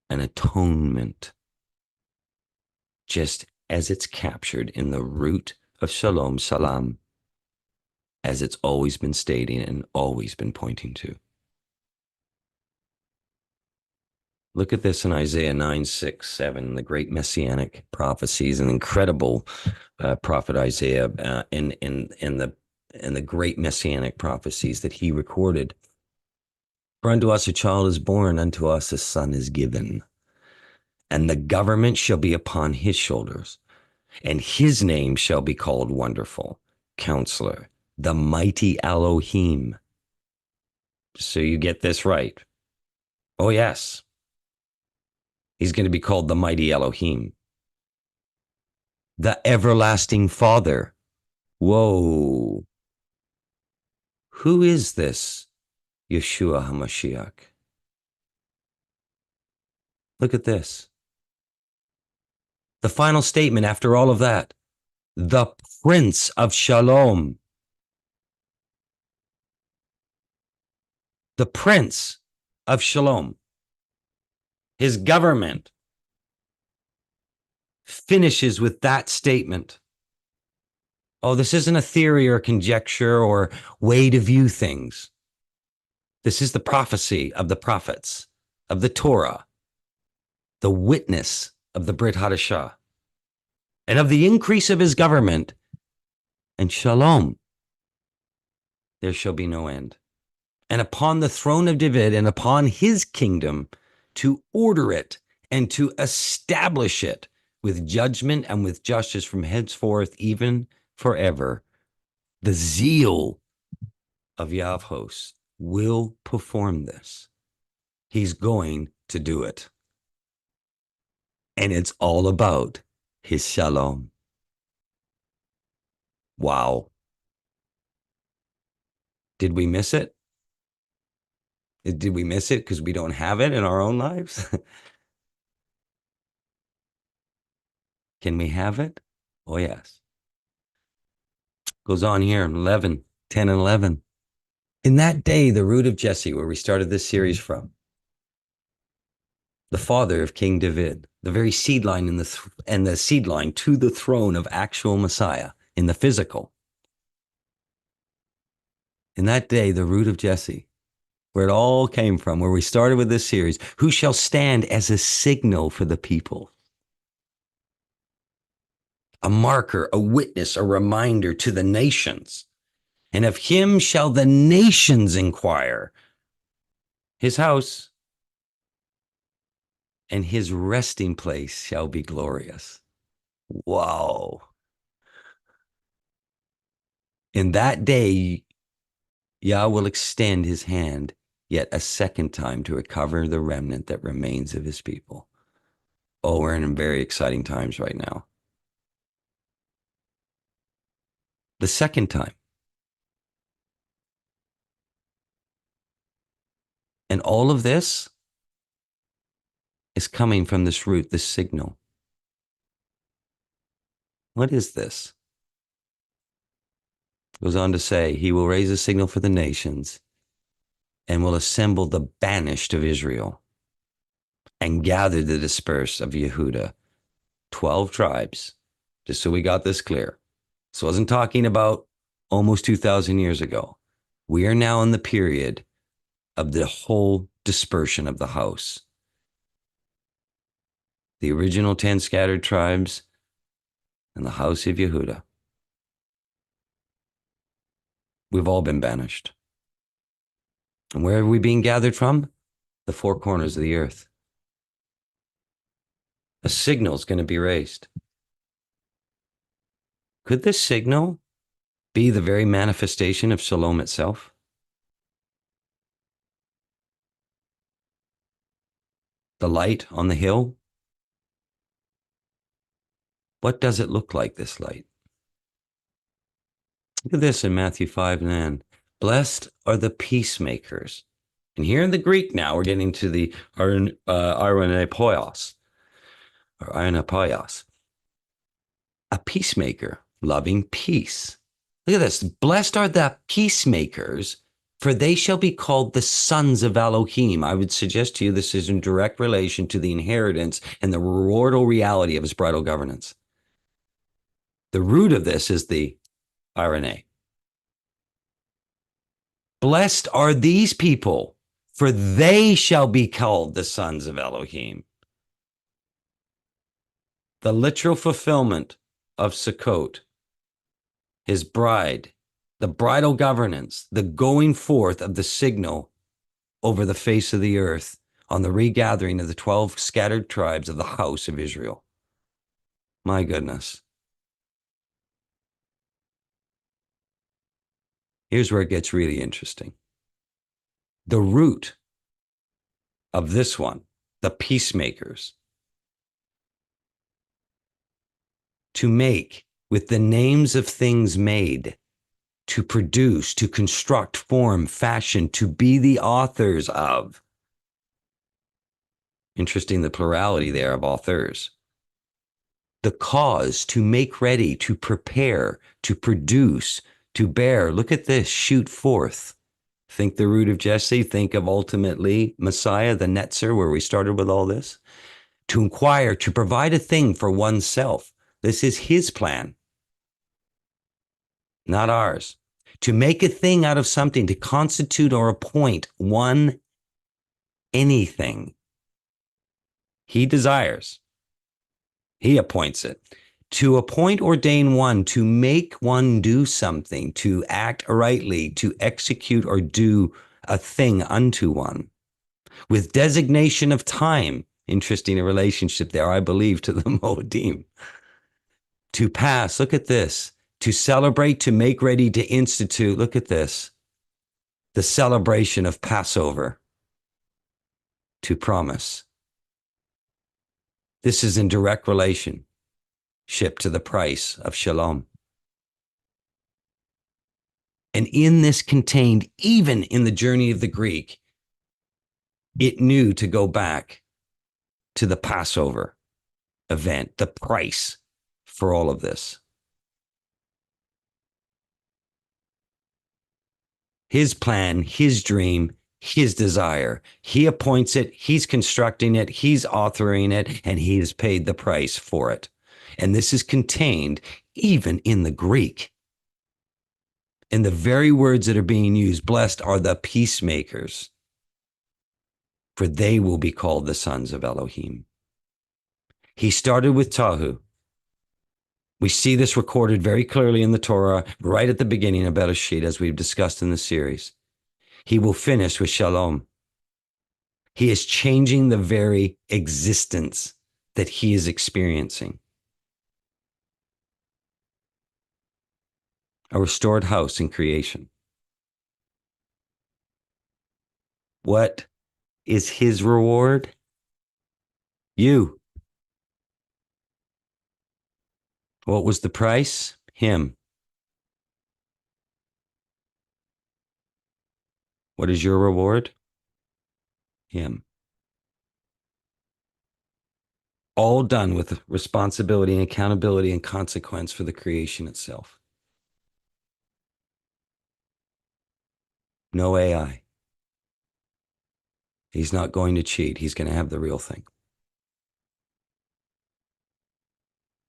A: an atonement, just as it's captured in the root of shalom, salam, as it's always been stating and always been pointing to. Look at this in Isaiah 9, 6, 7, the great messianic prophecies, an incredible prophet Isaiah in the great messianic prophecies that he recorded. For unto us a child is born, unto us a son is given, and the government shall be upon his shoulders, and his name shall be called Wonderful, Counselor, the Mighty Elohim, So you get this right. Oh, yes. He's going to be called the mighty Elohim, the everlasting Father. Whoa. Who is this Yeshua HaMashiach? Look at this. The final statement after all of that. The Prince of Shalom. The Prince of Shalom. His government finishes with that statement. Oh, this isn't a theory or conjecture or way to view things. This is the prophecy of the prophets, of the Torah, the witness of the Brit Hadashah, and of the increase of his government. And Shalom, there shall be no end. And upon the throne of David and upon his kingdom, to order it and to establish it with judgment and with justice from henceforth, even forever. The zeal of Yahweh will perform this. He's going to do it. And it's all about his shalom. Wow. Did we miss it? Did we miss it because we don't have it in our own lives? Can we have it? Oh, yes. Goes on here, 11, 10 and 11. In that day, the root of Jesse, where we started this series from, the father of King David, the very seed line and the seed line to the throne of actual Messiah in the physical. In that day, the root of Jesse, where it all came from, where we started with this series, who shall stand as a signal for the people, a marker, a witness, a reminder to the nations. And of him shall the nations inquire. His house and his resting place shall be glorious. Wow. In that day, Yah will extend his hand yet a second time to recover the remnant that remains of his people. Oh, we're in very exciting times right now. The second time. And all of this is coming from this root, this signal. What is this? Goes on to say, he will raise a signal for the nations and will assemble the banished of Israel and gather the dispersed of Yehuda, 12 tribes, just so we got this clear. This wasn't talking about almost 2,000 years ago. We are now in the period of the whole dispersion of the house. The original 10 scattered tribes and the house of Yehuda. We've all been banished. And where are we being gathered from? The four corners of the earth. A signal is going to be raised. Could this signal be the very manifestation of Shalom itself? The light on the hill? What does it look like, this light? Look at this in Matthew 5:9. Blessed are the peacemakers. And here in the Greek now, we're getting to the ironepoios, or ionopoios. A peacemaker, loving peace. Look at this. Blessed are the peacemakers, for they shall be called the sons of Elohim. I would suggest to you this is in direct relation to the inheritance and the rewardal reality of his bridal governance. The root of this is the irony. Blessed are these people, for they shall be called the sons of Elohim. The literal fulfillment of Sukkot, his bride, the bridal governance, the going forth of the signal over the face of the earth on the regathering of the 12 scattered tribes of the house of Israel. My goodness. Here's where it gets really interesting. The root of this one, the peacemakers, to make with the names of things made, to produce, to construct, form, fashion, to be the authors of. Interesting, the plurality there of authors. The cause, to make ready, to prepare, to produce, to bear. Look at this, shoot forth. Think the root of Jesse, think of ultimately Messiah, the Netzer, where we started with all this. To inquire, to provide a thing for oneself. This is his plan, not ours. To make a thing out of something, to constitute or appoint one anything. He desires. He appoints it. To appoint, ordain one, to make one do something, to act rightly, to execute or do a thing unto one. With designation of time. Interesting, a relationship there, I believe, to the Moedim. To pass, look at this. To celebrate, to make ready, to institute, look at this. The celebration of Passover. To promise. This is in direct relationship to the price of Shalom. And in this contained, even in the journey of the Greek, it knew to go back to the Passover event, the price for all of this. His plan, his dream, his desire. He appoints it, he's constructing it, he's authoring it, and he has paid the price for it. And this is contained even in the Greek. And the very words that are being used, blessed are the peacemakers, for they will be called the sons of Elohim. He started with Tahu. We see this recorded very clearly in the Torah, right at the beginning of Bereshit, as we've discussed in the series. He will finish with Shalom. He is changing the very existence that he is experiencing. A restored house in creation. What is his reward? You. What was the price? Him. What is your reward? Him. All done with responsibility and accountability and consequence for the creation itself. No AI. He's not going to cheat. He's going to have the real thing.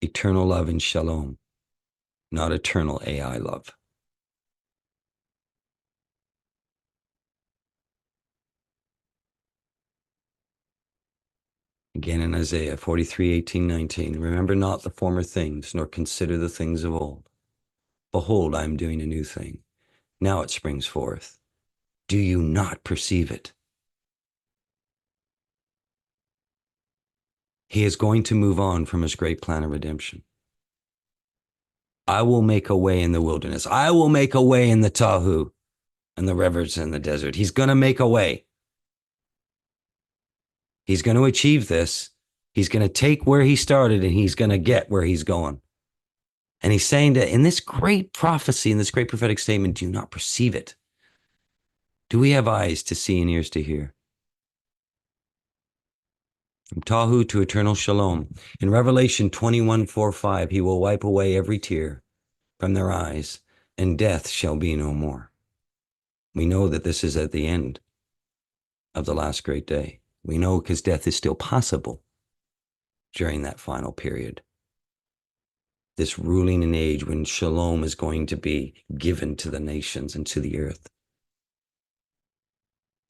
A: Eternal love and shalom, not eternal AI love. Again in Isaiah 43, 18, 19. Remember not the former things, nor consider the things of old. Behold, I am doing a new thing. Now it springs forth. Do you not perceive it? He is going to move on from his great plan of redemption. I will make a way in the wilderness. I will make a way in the Tahu and the rivers in the desert. He's going to make a way. He's going to achieve this. He's going to take where he started and he's going to get where he's going. And he's saying that in this great prophecy, in this great prophetic statement, do you not perceive it? Do we have eyes to see and ears to hear? From Tahu to eternal shalom. In Revelation 21, 4, 5, he will wipe away every tear from their eyes, and death shall be no more. We know that this is at the end of the last great day. We know because death is still possible during that final period. This ruling an age when shalom is going to be given to the nations and to the earth.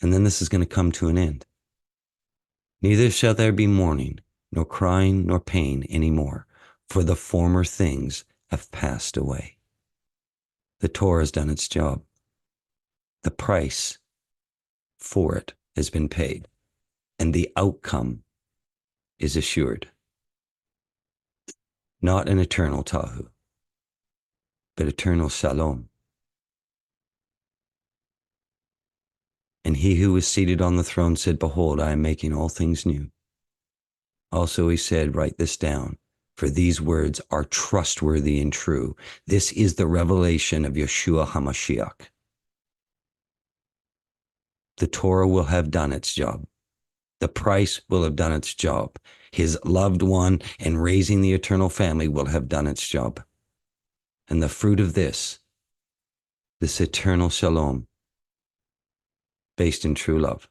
A: And then this is going to come to an end. Neither shall there be mourning, nor crying, nor pain any more, for the former things have passed away. The Torah has done its job. The price for it has been paid, and the outcome is assured. Not an eternal Tahu, but eternal Shalom. And he who was seated on the throne said, behold, I am making all things new. Also he said, write this down, for these words are trustworthy and true. This is the revelation of Yeshua HaMashiach. The Torah will have done its job. The price will have done its job. His loved one and raising the eternal family will have done its job. And the fruit of this eternal shalom, based in true love.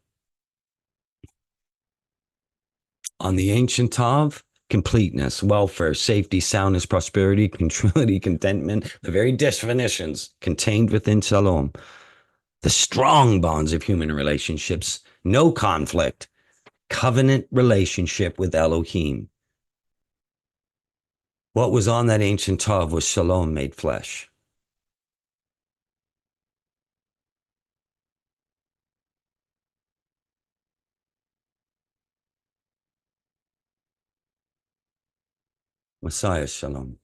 A: On the ancient Tav, completeness, welfare, safety, soundness, prosperity, tranquility, contentment, the very definitions contained within Shalom, the strong bonds of human relationships, no conflict, covenant relationship with Elohim. What was on that ancient Tav was Shalom made flesh. Messiah Shalom.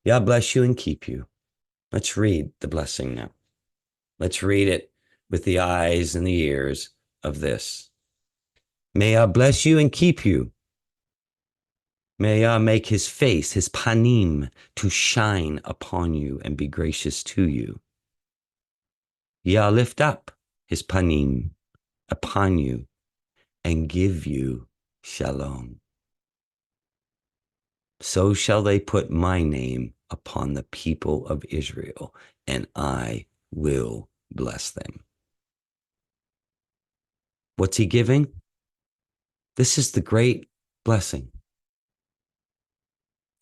A: Yah bless you and keep you. Let's read the blessing now. Let's read it with the eyes and the ears of this. May Yah bless you and keep you. May Yah make his face, his panim, to shine upon you and be gracious to you. Yah lift up his panim upon you and give you shalom. So shall they put my name upon the people of Israel, and I will bless them. What's he giving? This is the great blessing.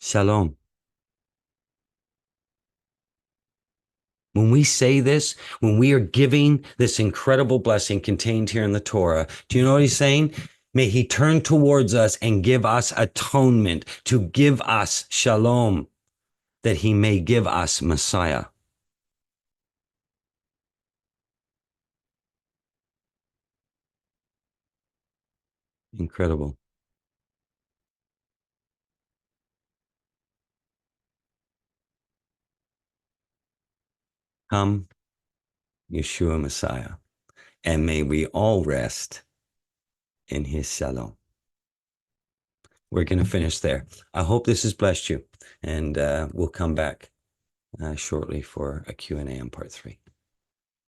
A: Shalom. When we say this, when we are giving this incredible blessing contained here in the Torah, do you know what he's saying? May he turn towards us and give us atonement, to give us shalom, that he may give us Messiah. Incredible. Come, Yeshua Messiah, and may we all rest in his shalom. We're going to finish there. I hope this has blessed you, and we'll come back shortly for a Q&A on part 3.